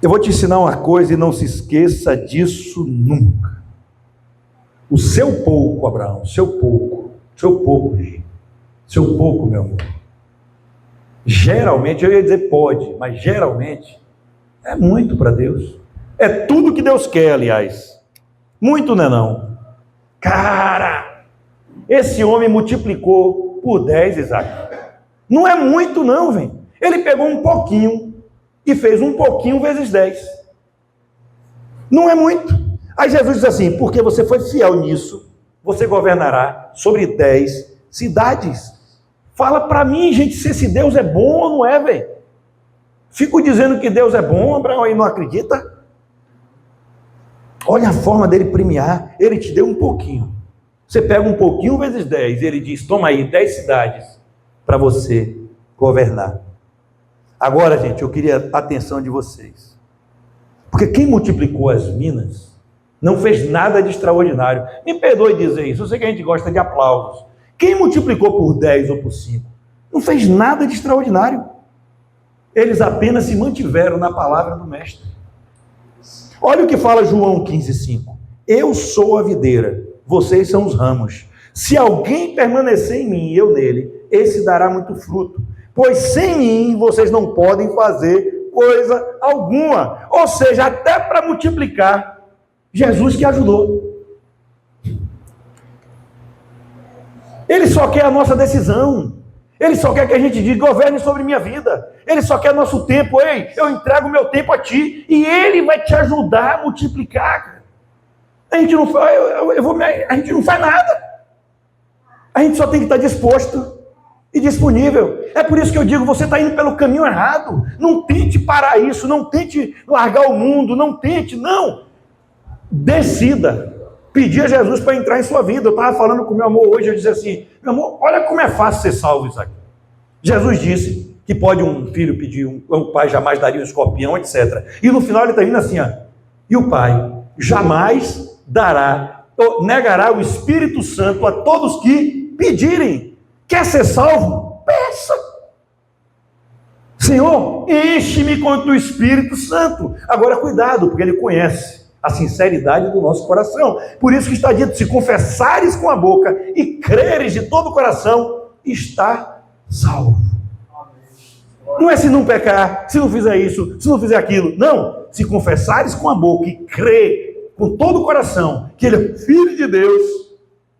Eu vou te ensinar uma coisa e não se esqueça disso nunca. O seu pouco, Abraão, seu pouco, meu amor. Geralmente, eu ia dizer pode, mas geralmente é muito para Deus. É tudo que Deus quer, aliás. Muito não é não. Cara, esse homem multiplicou por 10, Isaac. Não é muito não, velho. Ele pegou um pouquinho e fez um pouquinho vezes 10. Não é muito. Aí Jesus diz assim: porque você foi fiel nisso, você governará sobre 10 cidades. Fala para mim, gente, se esse Deus é bom ou não é, velho. Fico dizendo que Deus é bom, Abraão aí não acredita? Olha a forma dele premiar. Ele te deu um pouquinho. Você pega um pouquinho vezes 10, ele diz: toma aí 10 cidades para você governar. Agora, gente, eu queria a atenção de vocês. Porque quem multiplicou as minas não fez nada de extraordinário. Me perdoe dizer isso, eu sei que a gente gosta de aplausos. Quem multiplicou por 10 ou por 5 não fez nada de extraordinário. Eles apenas se mantiveram na palavra do mestre. Olha o que fala João 15,5. Eu sou a videira, vocês são os ramos. Se alguém permanecer em mim e eu nele, esse dará muito fruto. Pois sem mim vocês não podem fazer coisa alguma. Ou seja, até para multiplicar, Jesus que ajudou. Ele só quer a nossa decisão. Ele só quer que a gente diga: governe sobre minha vida. Ele só quer nosso tempo. Ei, eu entrego meu tempo a ti e ele vai te ajudar a multiplicar. A gente não faz, a gente não faz nada. A gente só tem que estar disposto e disponível. É por isso que eu digo: você está indo pelo caminho errado. Não tente parar isso, não tente largar o mundo, não tente, não. Decida. Pedir a Jesus para entrar em sua vida. Eu estava falando com meu amor hoje, eu disse assim: meu amor, olha como é fácil ser salvo, Isaac. Jesus disse que pode um filho pedir, um pai jamais daria um escorpião, etc. E no final ele está indo assim, ó: e o pai jamais dará, negará o Espírito Santo a todos que pedirem. Quer ser salvo? Peça. Senhor, enche-me com o teu Espírito Santo. Agora cuidado, porque ele conhece a sinceridade do nosso coração. Por isso que está dito: se confessares com a boca e creres de todo o coração, está salvo. Não é se não pecar, se não fizer isso, se não fizer aquilo. Não, se confessares com a boca e crer com todo o coração que ele é filho de Deus,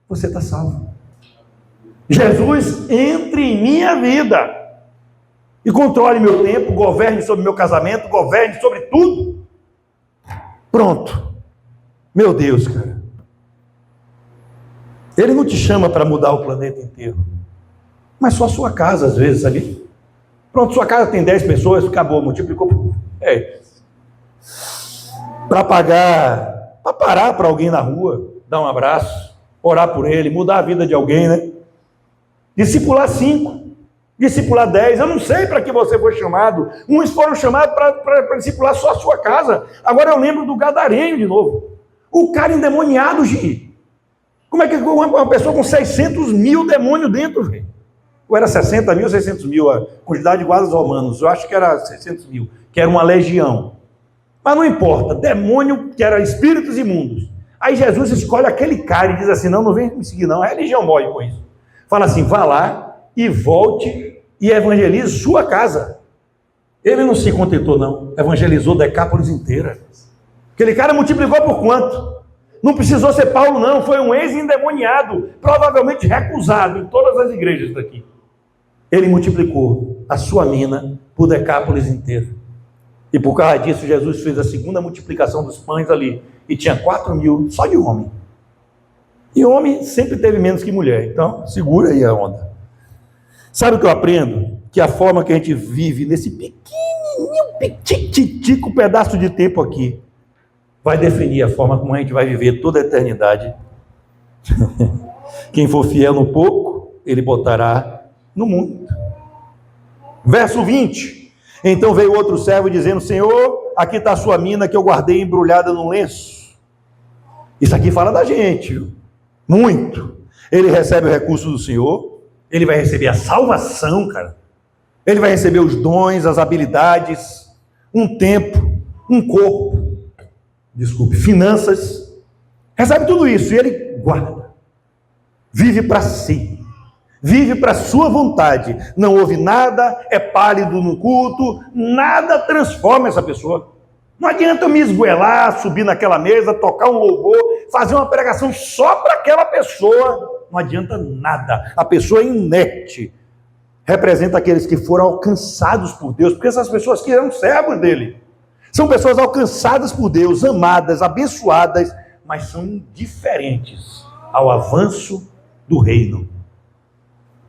você está salvo. Jesus, entre em minha vida e controle meu tempo, governe sobre meu casamento, governe sobre tudo. Pronto. Meu Deus, cara. Ele não te chama para mudar o planeta inteiro, mas só a sua casa, às vezes, sabe? Pronto, sua casa tem 10 pessoas, acabou, multiplicou por... Para pagar, para parar para alguém na rua, dar um abraço, orar por ele, mudar a vida de alguém, né? Discipular 5, discipular 10, eu não sei para que você foi chamado. Uns foram chamados para discipular só a sua casa. Agora eu lembro do Gadareno de novo. O cara endemoniado, Gi. Como é que uma pessoa com 600 mil demônios dentro, velho? Ou era 60 mil, 600 mil, a quantidade de guardas romanos. Eu acho que era 600 mil, que era uma legião. Mas não importa, demônio que era espíritos imundos. Aí Jesus escolhe aquele cara e diz assim: não vem me seguir não, a religião morre com isso. Fala assim: vá lá e volte e evangelize sua casa. Ele não se contentou não, evangelizou Decápolis inteira. Aquele cara multiplicou por quanto? Não precisou ser Paulo não, foi um ex-endemoniado, provavelmente recusado em todas as igrejas daqui. Ele multiplicou a sua mina por Decápolis inteira. E por causa disso Jesus fez a segunda multiplicação dos pães ali, e tinha 4 mil só de homem. E homem sempre teve menos que mulher, então segura aí a onda. Sabe o que eu aprendo? Que a forma que a gente vive nesse pequenininho, petitico pedaço de tempo aqui, vai definir a forma como a gente vai viver toda a eternidade. Quem for fiel no pouco, ele botará no muito. Verso 20. Então veio outro servo dizendo: Senhor, aqui está a sua mina que eu guardei embrulhada num lenço. Isso aqui fala da gente, viu? Muito. Ele recebe o recurso do Senhor, ele vai receber a salvação, cara. Ele vai receber os dons, as habilidades, um tempo, um corpo, finanças. Recebe tudo isso e ele guarda. Vive para si. Vive para sua vontade. Não ouve nada, é pálido no culto, nada transforma essa pessoa. Não adianta eu me esgoelar, subir naquela mesa, tocar um louvor, fazer uma pregação só para aquela pessoa. Não adianta nada. A pessoa é inerte. Representa aqueles que foram alcançados por Deus, porque essas pessoas que eram servos dele. São pessoas alcançadas por Deus, amadas, abençoadas, mas são indiferentes ao avanço do reino.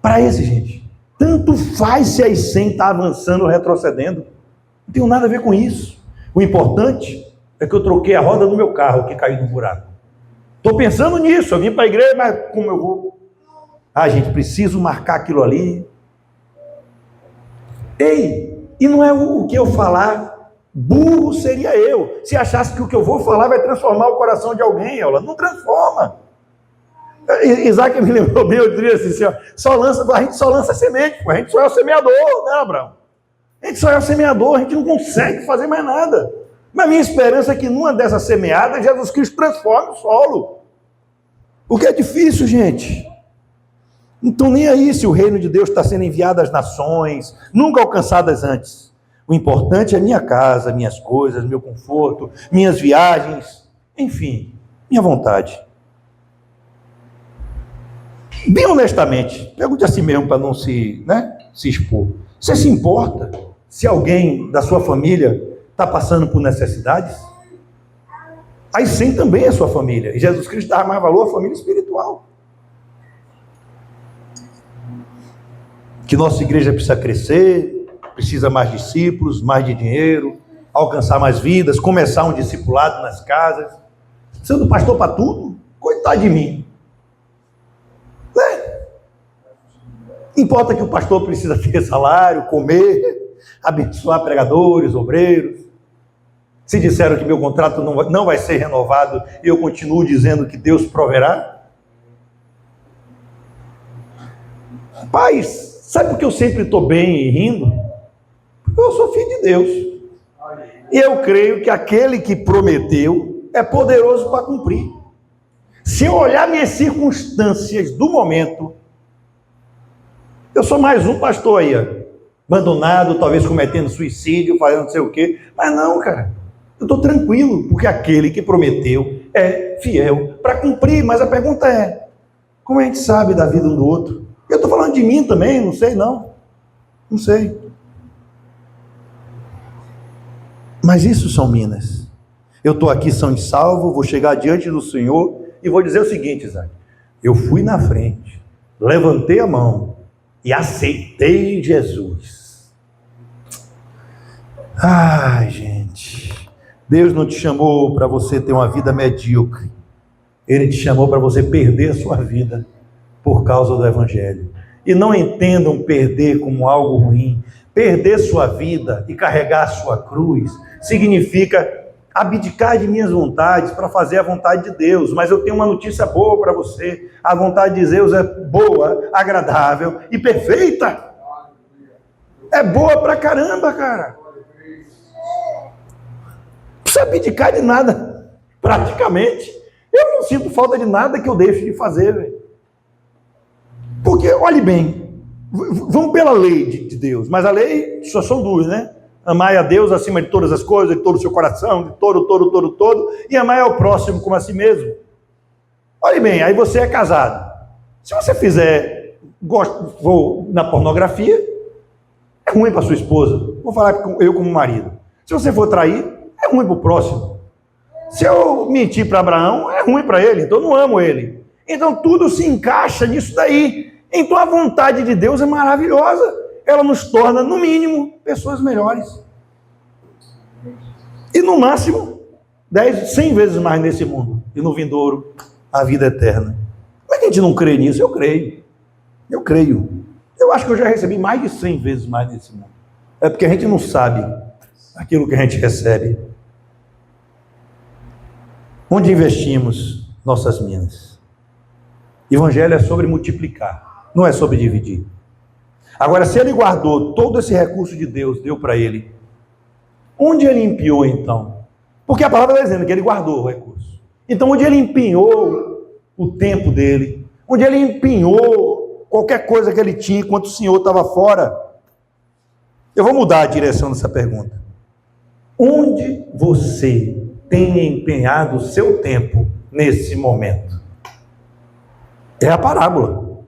Para esse, gente, tanto faz se a 100 está avançando ou retrocedendo. Não tem nada a ver com isso. O importante é que eu troquei a roda do meu carro que caiu no buraco. Estou pensando nisso, eu vim para a igreja, mas como eu vou? Gente, preciso marcar aquilo ali. Ei, e não é o que eu falar, burro seria eu, se achasse que o que eu vou falar vai transformar o coração de alguém. Ela não transforma. Isaac me lembrou bem, eu diria assim, a gente só lança semente, a gente só é o semeador, né, Abraão? A gente só é o semeador, a gente não consegue fazer mais nada. Mas minha esperança é que numa dessas semeadas, Jesus Cristo transforme o solo. Porque é difícil, gente. Não estão nem aí se o reino de Deus está sendo enviado às nações, nunca alcançadas antes. O importante é minha casa, minhas coisas, meu conforto, minhas viagens, enfim, minha vontade. Bem honestamente, pergunte a si mesmo para não se expor. Você se importa se alguém da sua família está passando por necessidades? Aí sim também é sua família. E Jesus Cristo dá mais valor à família espiritual. Que nossa igreja precisa crescer, precisa mais discípulos, mais de dinheiro, alcançar mais vidas, começar um discipulado nas casas. Sendo pastor para tudo? Coitado de mim. Importa que o pastor precisa ter salário, comer, abençoar pregadores, obreiros. Se disseram que meu contrato não vai ser renovado e eu continuo dizendo que Deus proverá. Pais, sabe por que eu sempre estou bem e rindo? Porque eu sou filho de Deus. E eu creio que aquele que prometeu é poderoso para cumprir. Se eu olhar minhas circunstâncias do momento, eu sou mais um pastor aí, abandonado, talvez cometendo suicídio, fazendo não sei o quê. Mas não, cara, eu estou tranquilo, porque aquele que prometeu é fiel para cumprir. Mas a pergunta é, como a gente sabe da vida um do outro? Eu estou falando de mim também, não sei não. Não sei. Mas isso são minas. Eu estou aqui são e salvo, vou chegar diante do Senhor e vou dizer o seguinte, Isaac. Eu fui na frente, levantei a mão e aceitei Jesus. Ai, gente. Deus não te chamou para você ter uma vida medíocre. Ele te chamou para você perder a sua vida por causa do Evangelho. E não entendam perder como algo ruim. Perder sua vida e carregar a sua cruz significa abdicar de minhas vontades para fazer a vontade de Deus. Mas eu tenho uma notícia boa para você. A vontade de Deus é boa, agradável e perfeita. É boa pra caramba, cara. Não precisa abdicar de nada, praticamente. Eu não sinto falta de nada que eu deixe de fazer, velho. Porque, olhe bem, vamos pela lei de Deus, mas a lei só são duas, né? Amai a Deus acima de todas as coisas, de todo o seu coração, de todo, e amai ao próximo como a si mesmo. Olhe bem, aí você é casado. Se você fizer, vou na pornografia, é ruim para sua esposa. Vou falar eu como marido. Se você for trair, é ruim para o próximo. Se eu mentir para Abraão, é ruim para ele, então eu não amo ele. Então tudo se encaixa nisso daí. Então a vontade de Deus é maravilhosa. Ela nos torna, no mínimo, pessoas melhores. E no máximo, 10, 100 vezes mais nesse mundo. E no vindouro, a vida eterna. Como é que a gente não crê nisso? Eu creio. Eu creio. Eu acho que eu já recebi mais de 100 vezes mais nesse mundo. É porque a gente não sabe aquilo que a gente recebe. Onde investimos nossas minas? Evangelho é sobre multiplicar, não é sobre dividir. Agora, se ele guardou todo esse recurso de Deus, deu para ele, onde ele empenhou então? Porque a palavra está dizendo que ele guardou o recurso. Então, onde ele empenhou o tempo dele, onde ele empenhou qualquer coisa que ele tinha enquanto o Senhor estava fora, eu vou mudar a direção dessa pergunta. Onde você tem empenhado o seu tempo nesse momento? É a parábola.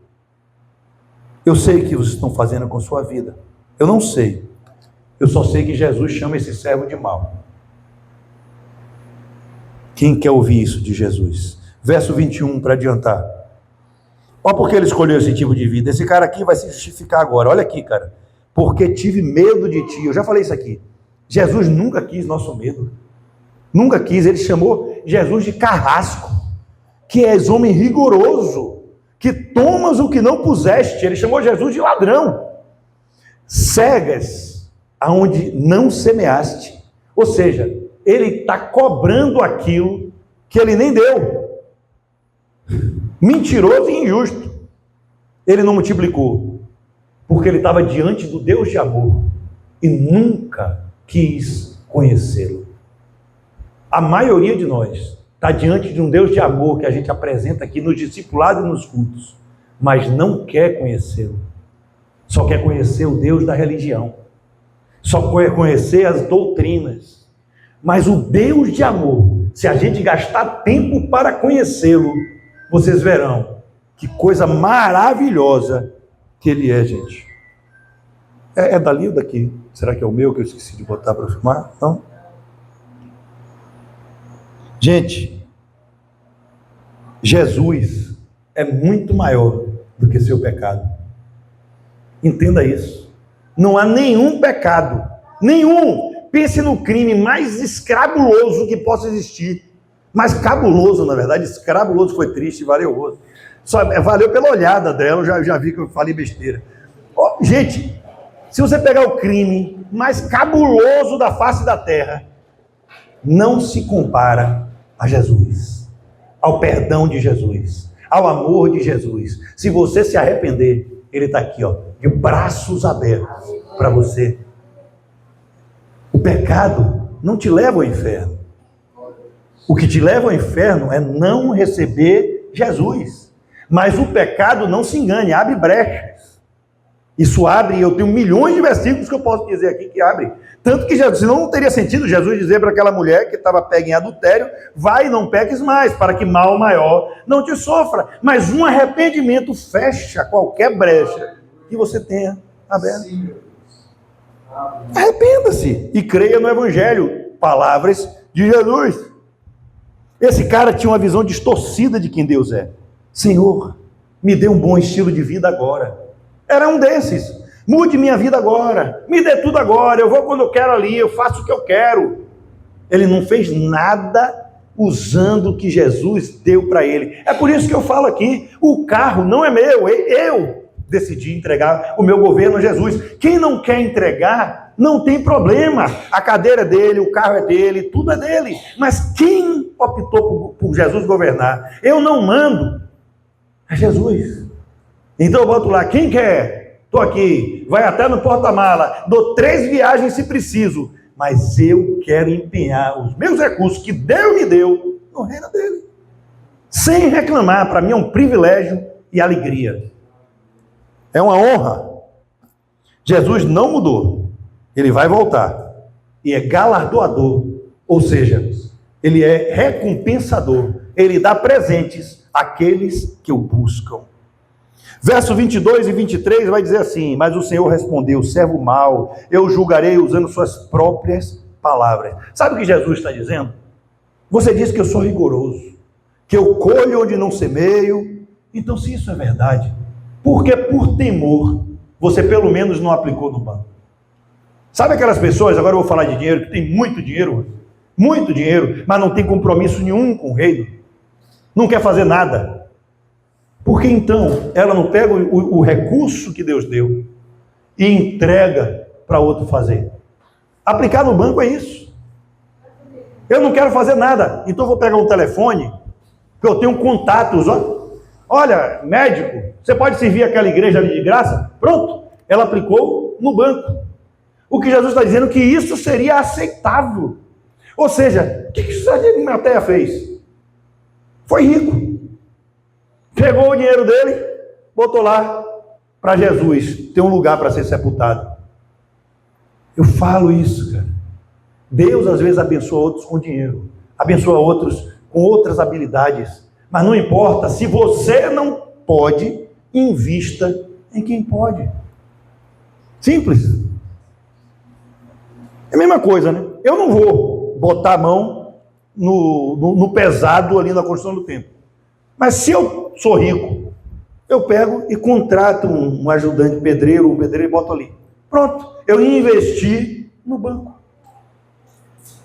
Eu sei o que vocês estão fazendo com sua vida. Eu não sei. Eu só sei que Jesus chama esse servo de mau. Quem quer ouvir isso de Jesus? Verso 21, para adiantar. Olha porque ele escolheu esse tipo de vida. Esse cara aqui vai se justificar agora. Olha aqui, cara. Porque tive medo de ti. Eu já falei isso aqui. Jesus nunca quis nosso medo. Nunca quis. Ele chamou Jesus de carrasco, que és homem rigoroso, que tomas o que não puseste. Ele chamou Jesus de ladrão. Cegas aonde não semeaste. Ou seja, ele está cobrando aquilo que ele nem deu. Mentiroso e injusto. Ele não multiplicou, porque ele estava diante do Deus de amor e nunca quis conhecê-lo. A maioria de nós está diante de um Deus de amor que a gente apresenta aqui no discipulado e nos cultos, mas não quer conhecê-lo. Só quer conhecer o Deus da religião. Só quer conhecer as doutrinas. Mas o Deus de amor, se a gente gastar tempo para conhecê-lo, vocês verão que coisa maravilhosa que ele é, gente. É dali ou daqui? Será que é o meu que eu esqueci de botar para filmar? Não? Gente, Jesus é muito maior do que seu pecado. Entenda isso. Não há nenhum pecado, nenhum. Pense no crime mais escrabuloso que possa existir. Mais cabuloso, na verdade. Escrabuloso foi triste, valeu. Valeu pela olhada dela, eu já vi que eu falei besteira. Oh, gente, se você pegar o crime mais cabuloso da face da terra, não se compara a Jesus, ao perdão de Jesus, ao amor de Jesus. Se você se arrepender, ele está aqui, ó, de braços abertos para você. O pecado não te leva ao inferno. O que te leva ao inferno é não receber Jesus. Mas o pecado, não se engane, abre brechas. Isso abre, eu tenho milhões de versículos que eu posso dizer aqui que abre. Tanto que Jesus, senão não teria sentido Jesus dizer para aquela mulher que estava pega em adultério, vai e não peques mais, para que mal maior não te sofra. Mas um arrependimento fecha qualquer brecha que você tenha aberto. Arrependa-se e creia no Evangelho, palavras de Jesus. Esse cara tinha uma visão distorcida de quem Deus é. Senhor, me dê um bom estilo de vida agora. Era um desses. Mude minha vida agora, me dê tudo agora, eu vou quando eu quero ali, eu faço o que eu quero. Ele não fez nada usando o que Jesus deu para ele. É por isso que eu falo aqui, o carro não é meu, eu decidi entregar o meu governo a Jesus. Quem não quer entregar, não tem problema. A cadeira é dele, o carro é dele, tudo é dele. Mas quem optou por Jesus governar? Eu não mando, é Jesus. Então eu boto lá, quem quer? Estou aqui, vai até no porta-mala, dou 3 viagens se preciso, mas eu quero empenhar os meus recursos que Deus me deu no reino dele. Sem reclamar, para mim é um privilégio e alegria. É uma honra. Jesus não mudou, ele vai voltar. E é galardoador, ou seja, ele é recompensador, ele dá presentes àqueles que o buscam. Verso 22 e 23 vai dizer assim: mas o Senhor respondeu, servo mau, eu julgarei usando suas próprias palavras. Sabe o que Jesus está dizendo? Você diz que eu sou rigoroso, que eu colho onde não semeio. Então, se isso é verdade, por que por temor você pelo menos não aplicou no banco? Sabe aquelas pessoas, agora eu vou falar de dinheiro, que tem muito dinheiro, mas não tem compromisso nenhum com o reino, não quer fazer nada. Por que então ela não pega o recurso que Deus deu e entrega para outro fazer? Aplicar no banco é isso. Eu não quero fazer nada, então eu vou pegar um telefone, que eu tenho contatos, olha, médico, você pode servir aquela igreja ali de graça? Pronto, ela aplicou no banco. O que Jesus está dizendo é que isso seria aceitável. Ou seja, o que o Arimateia fez? Foi rico. Pegou o dinheiro dele, botou lá para Jesus ter um lugar para ser sepultado. Eu falo isso, cara. Deus às vezes abençoa outros com dinheiro, abençoa outros com outras habilidades, mas não importa, se você não pode, invista em quem pode. Simples. É a mesma coisa, né? Eu não vou botar a mão no pesado ali na construção do templo. Mas se eu sou rico, eu pego e contrato um ajudante pedreiro, um pedreiro e boto ali. Pronto, eu investi no banco.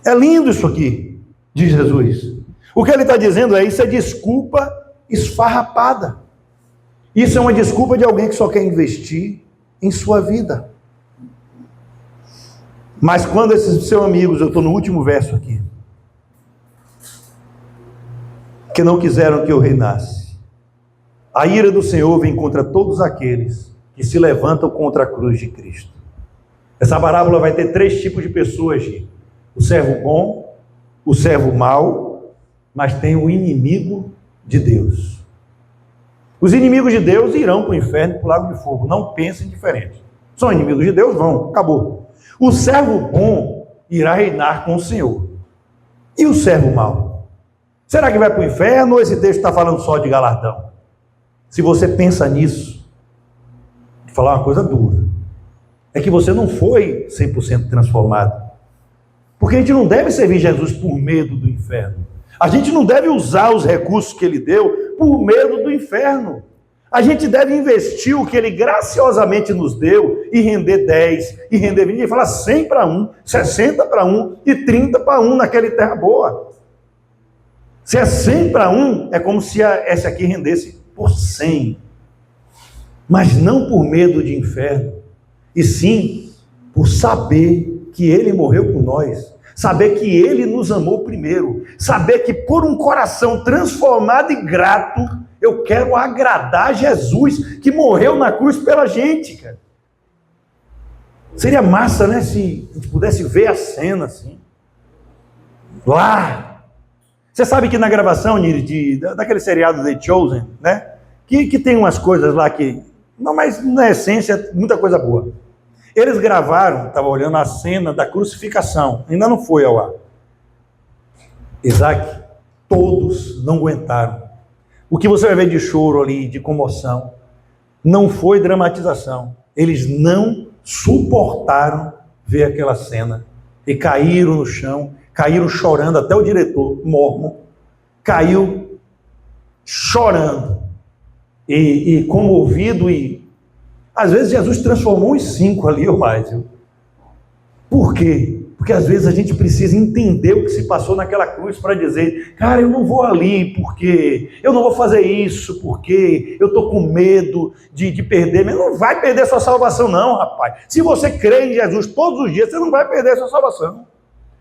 É lindo isso aqui, diz Jesus. O que ele está dizendo é, isso é desculpa esfarrapada. Isso é uma desculpa de alguém que só quer investir em sua vida. Mas quando esses seus amigos, eu estou no último verso aqui, que não quiseram que eu reinasse, a ira do Senhor vem contra todos aqueles que se levantam contra a cruz de Cristo. Essa parábola vai ter 3 tipos de pessoas, Gi. O servo bom, o servo mau, mas tem o inimigo de Deus. Os inimigos de Deus irão para o inferno, para o lago de fogo. Não pensem diferente. São inimigos de Deus, vão, acabou. O servo bom irá reinar com o Senhor. E o servo mau? Será que vai para o inferno ou esse texto está falando só de galardão? Se você pensa nisso, vou falar uma coisa dura. É que você não foi 100% transformado. Porque a gente não deve servir Jesus por medo do inferno. A gente não deve usar os recursos que ele deu por medo do inferno. A gente deve investir o que ele graciosamente nos deu e render 10, e render 20, e falar 100 para 1, 60 para 1 e 30 para 1 naquela terra boa. Se é 100 para 1, é como se essa aqui rendesse por 100. Mas não por medo de inferno, e sim por saber que ele morreu por nós. Saber que ele nos amou primeiro. Saber que por um coração transformado e grato, eu quero agradar Jesus, que morreu na cruz pela gente, cara. Seria massa, né, se a gente pudesse ver a cena assim. Lá. Você sabe que na gravação daquele seriado The Chosen, né, que tem umas coisas lá que... Não, mas na essência, muita coisa boa. Eles gravaram, estava olhando a cena da crucificação, ainda não foi ao ar. Isaac, todos não aguentaram. O que você vai ver de choro ali, de comoção, não foi dramatização. Eles não suportaram ver aquela cena e caíram no chão, caíram chorando, até o diretor, Mormon, caiu chorando e comovido e às vezes Jesus transformou os 5 ali ou mais. Viu? Por quê? Porque às vezes a gente precisa entender o que se passou naquela cruz para dizer, cara, eu não vou ali porque eu não vou fazer isso porque eu estou com medo de perder. Mas não vai perder sua salvação não, rapaz. Se você crê em Jesus todos os dias, você não vai perder sua salvação.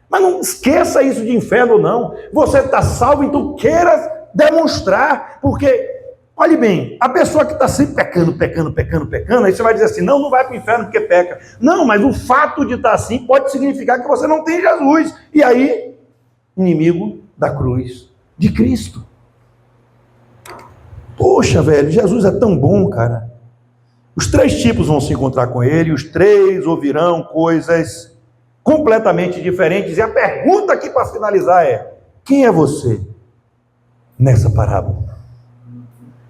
Mas não esqueça isso de inferno não. Você está salvo, então queira demonstrar, porque... Olhe bem, a pessoa que está sempre pecando, aí você vai dizer assim, não vai para o inferno porque peca. Não, mas o fato de estar assim pode significar que você não tem Jesus. E aí, inimigo da cruz de Cristo. Poxa, velho, Jesus é tão bom, cara. Os 3 tipos vão se encontrar com ele, os 3 ouvirão coisas completamente diferentes. E a pergunta aqui para finalizar é, quem é você nessa parábola?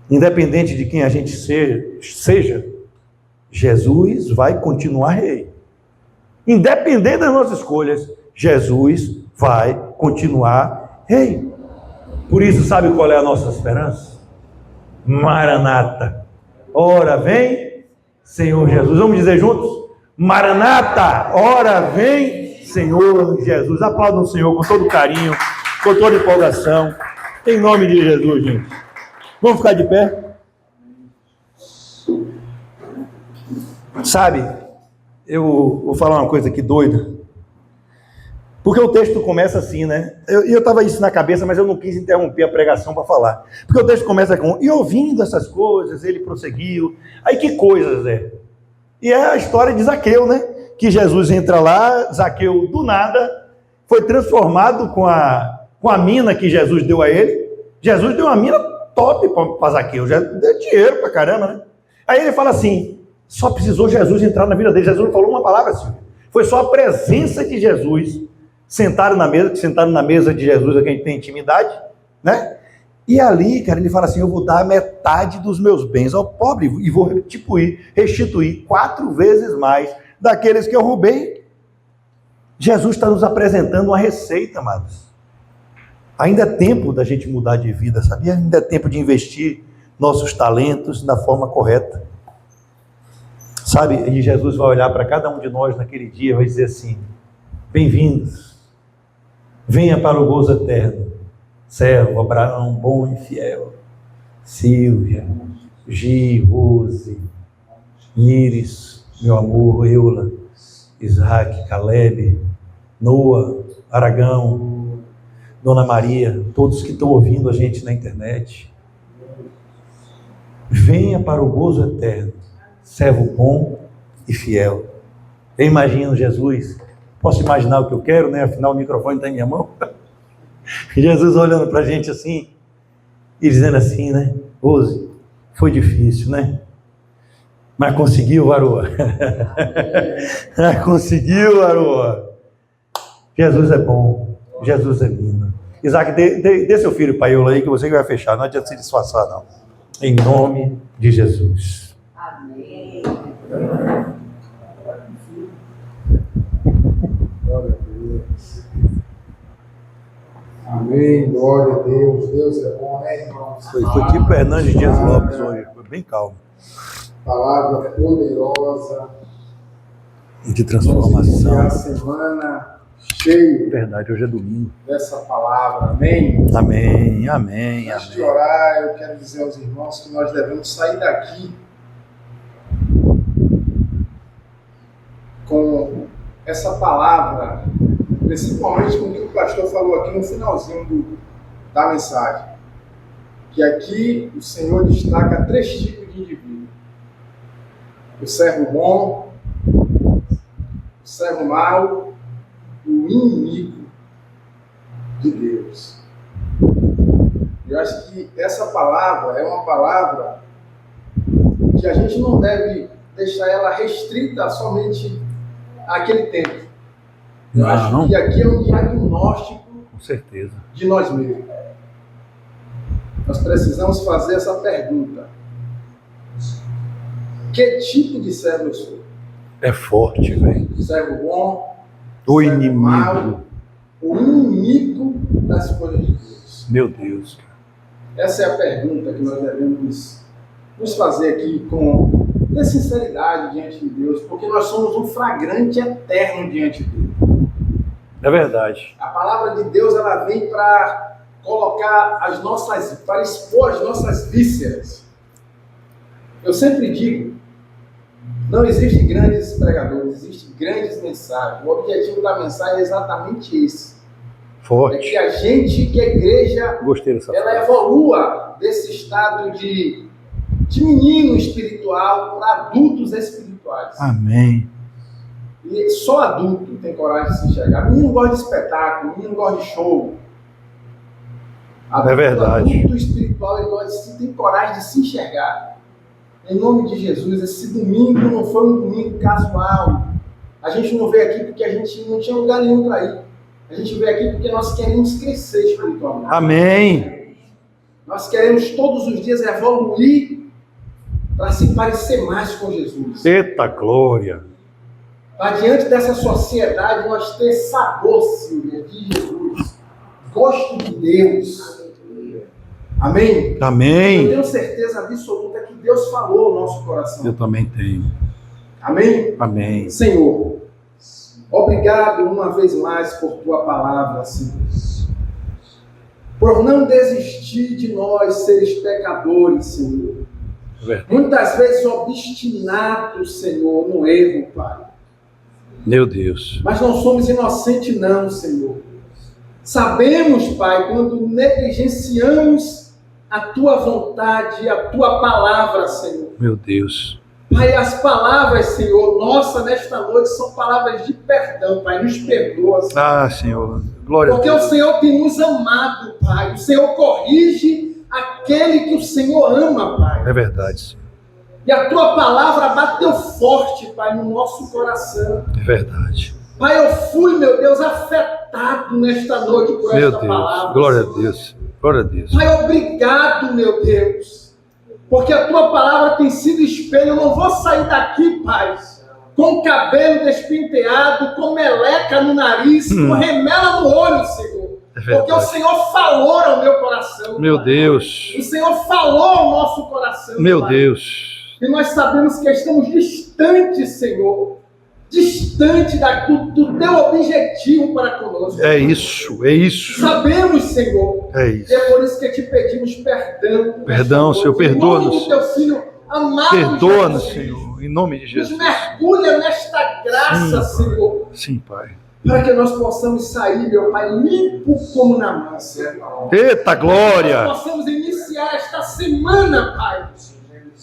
Independente de quem a gente seja, Jesus vai continuar rei. Independente das nossas escolhas, Jesus vai continuar rei. Por isso, sabe qual é a nossa esperança? Maranata. Ora vem, Senhor Jesus. Vamos dizer juntos? Maranata. Ora vem, Senhor Jesus. Aplaudam o Senhor com todo carinho, com toda empolgação. Em nome de Jesus, gente. Vamos ficar de pé? Sabe, eu vou falar uma coisa aqui doida. Porque o texto começa assim, né? Eu estava isso na cabeça, mas eu não quis interromper a pregação para falar. Porque o texto começa com, e ouvindo essas coisas, ele prosseguiu. Aí que coisas, é? E é a história de Zaqueu, né? Que Jesus entra lá, Zaqueu do nada, foi transformado com a mina que Jesus deu a ele. Jesus deu uma mina top para Zaqueu, já deu dinheiro para caramba, né? Aí ele fala assim, só precisou Jesus entrar na vida dele. Jesus não falou uma palavra assim. Foi só a presença de Jesus. Sentaram na mesa de Jesus, a gente tem intimidade, né? E ali, cara, ele fala assim, eu vou dar metade dos meus bens ao pobre e vou restituir 4 vezes mais daqueles que eu roubei. Jesus está nos apresentando uma receita, amados. Ainda é tempo da gente mudar de vida, sabia? Ainda é tempo de investir nossos talentos da forma correta. Sabe? E Jesus vai olhar para cada um de nós naquele dia e vai dizer assim, bem-vindos. Venha para o gozo eterno, servo, Abraão, bom e fiel, Silvia, Gi, Rose, Iris, meu amor, Eula, Isaac, Caleb, Noah, Aragão, Dona Maria, todos que estão ouvindo a gente na internet. Venha para o gozo eterno, servo bom e fiel. Eu imagino Jesus. Posso imaginar o que eu quero, né? Afinal, o microfone está em minha mão. Jesus olhando para a gente assim, e dizendo assim, né? Rose, foi difícil, né? Mas conseguiu, varoa. Conseguiu, varoa. Jesus é bom. Jesus é lindo. Isaac, dê seu filho para eu aí, que você vai fechar. Não adianta se disfarçar, não. Em nome de Jesus. Amém. Glória a Deus. Amém, glória a Deus. Deus é bom, né, irmãos? Foi tipo Hernandes Dias Lopes hoje, foi bem calmo. Palavra poderosa. De Vamos transformação. iniciar a semana cheio Verdade, hoje é domingo. dessa palavra. Amém? Amém, amém, Antes de amém. orar, eu quero dizer aos irmãos que nós devemos sair daqui com essa palavra, principalmente com o que o pastor falou aqui no finalzinho da mensagem, que aqui o Senhor destaca 3 tipos de indivíduo: o servo bom, o servo mau, o inimigo de Deus. Eu acho que essa palavra é uma palavra que a gente não deve deixar ela restrita somente àquele tempo. Eu acho que aqui é um diagnóstico Com certeza. de nós mesmos. Nós precisamos fazer essa pergunta: que tipo de servo eu sou? É forte, velho. Servo bom? O servo inimigo. mau, o inimigo das coisas de Deus? Meu Deus. Essa é a pergunta que nós devemos nos fazer aqui com sinceridade diante de Deus, porque nós somos um flagrante eterno diante dele. É verdade. A palavra de Deus, ela vem para colocar para expor as nossas vísceras. Eu sempre digo, não existe grandes pregadores, existe grandes mensagens. O objetivo da mensagem é exatamente esse. É Forte. que a gente, que a igreja, Gostei dessa ela frase. evolua desse estado de menino espiritual para adultos espirituais. Amém. E só adulto tem coragem de se enxergar. Menino gosta de espetáculo, menino gosta de show. É verdade. Adulto espiritual, ele tem coragem de se enxergar. Em nome de Jesus, esse domingo não foi um domingo casual. A gente não veio aqui porque a gente não tinha lugar nenhum para ir. A gente veio aqui porque nós queremos crescer espiritualmente. Amém. Nós queremos todos os dias evoluir para se parecer mais com Jesus. Eita glória. Para diante dessa sociedade nós ter sabor, Silvia, de Jesus. Gosto de Deus. Amém? Eu Amém. tenho certeza absoluta que Deus falou ao nosso coração. Eu também tenho. Amém? Amém. Senhor, obrigado uma vez mais por tua palavra, Senhor. Por não desistir de nós, seres pecadores, Senhor. Verdade. Muitas vezes obstinados, Senhor, no erro, Pai. Meu Deus. Mas não somos inocentes não, Senhor. Sabemos, Pai, quando negligenciamos a Tua vontade, a Tua palavra, Senhor. Meu Deus. Pai, as palavras, Senhor, nossa, nesta noite, são palavras de perdão, Pai. Nos perdoa, Senhor. Ah, Senhor. Glória a Porque o Deus. Senhor tem nos amado, Pai. O Senhor corrige aquele que o Senhor ama, Pai. É verdade, Senhor. E a Tua palavra bateu forte, Pai, no nosso coração. É verdade. Pai, eu fui, meu Deus, afetado nesta noite por Meu esta Deus. palavra. Glória a Senhor. Deus. Glória a Deus. Pai, obrigado, meu Deus. Porque a Tua palavra tem sido espelho. Eu não vou sair daqui, Pai, com o cabelo despenteado, com meleca no nariz, com remela no olho, Senhor. É verdade. Porque o Senhor falou ao meu coração. Meu Pai. Deus. O Senhor falou ao nosso coração. Meu Pai. Deus. E nós sabemos que estamos distantes, Senhor. Distante do Teu objetivo para conosco. É isso. É isso. Sabemos, Senhor. É E isso. é por isso que te pedimos perdão. Perdão, Senhor, perdoa-nos. perdoa-nos. Em nome do Teu Filho amado. Perdoa-nos, Jesus. Senhor. Em nome de Nos Jesus. mergulha nesta graça, Sim, Senhor. Sim, Pai. Para que nós possamos sair, meu Pai, limpo como na mão, Senhor. Eita glória. Nós possamos iniciar esta semana, Pai,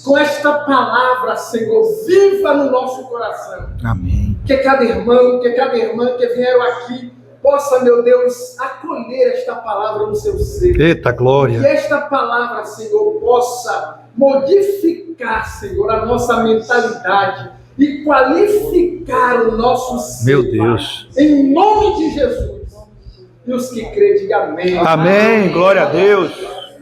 com esta palavra, Senhor, viva no nosso coração. Amém. Que cada irmão, que cada irmã que vieram aqui possa, meu Deus, acolher esta palavra no seu ser. Eita Que glória. esta palavra, Senhor, possa modificar, Senhor, a nossa mentalidade e qualificar o nosso ser. Meu Deus. Pai, em nome de Jesus. E os que crêem, digam amém. Amém. Glória a Deus.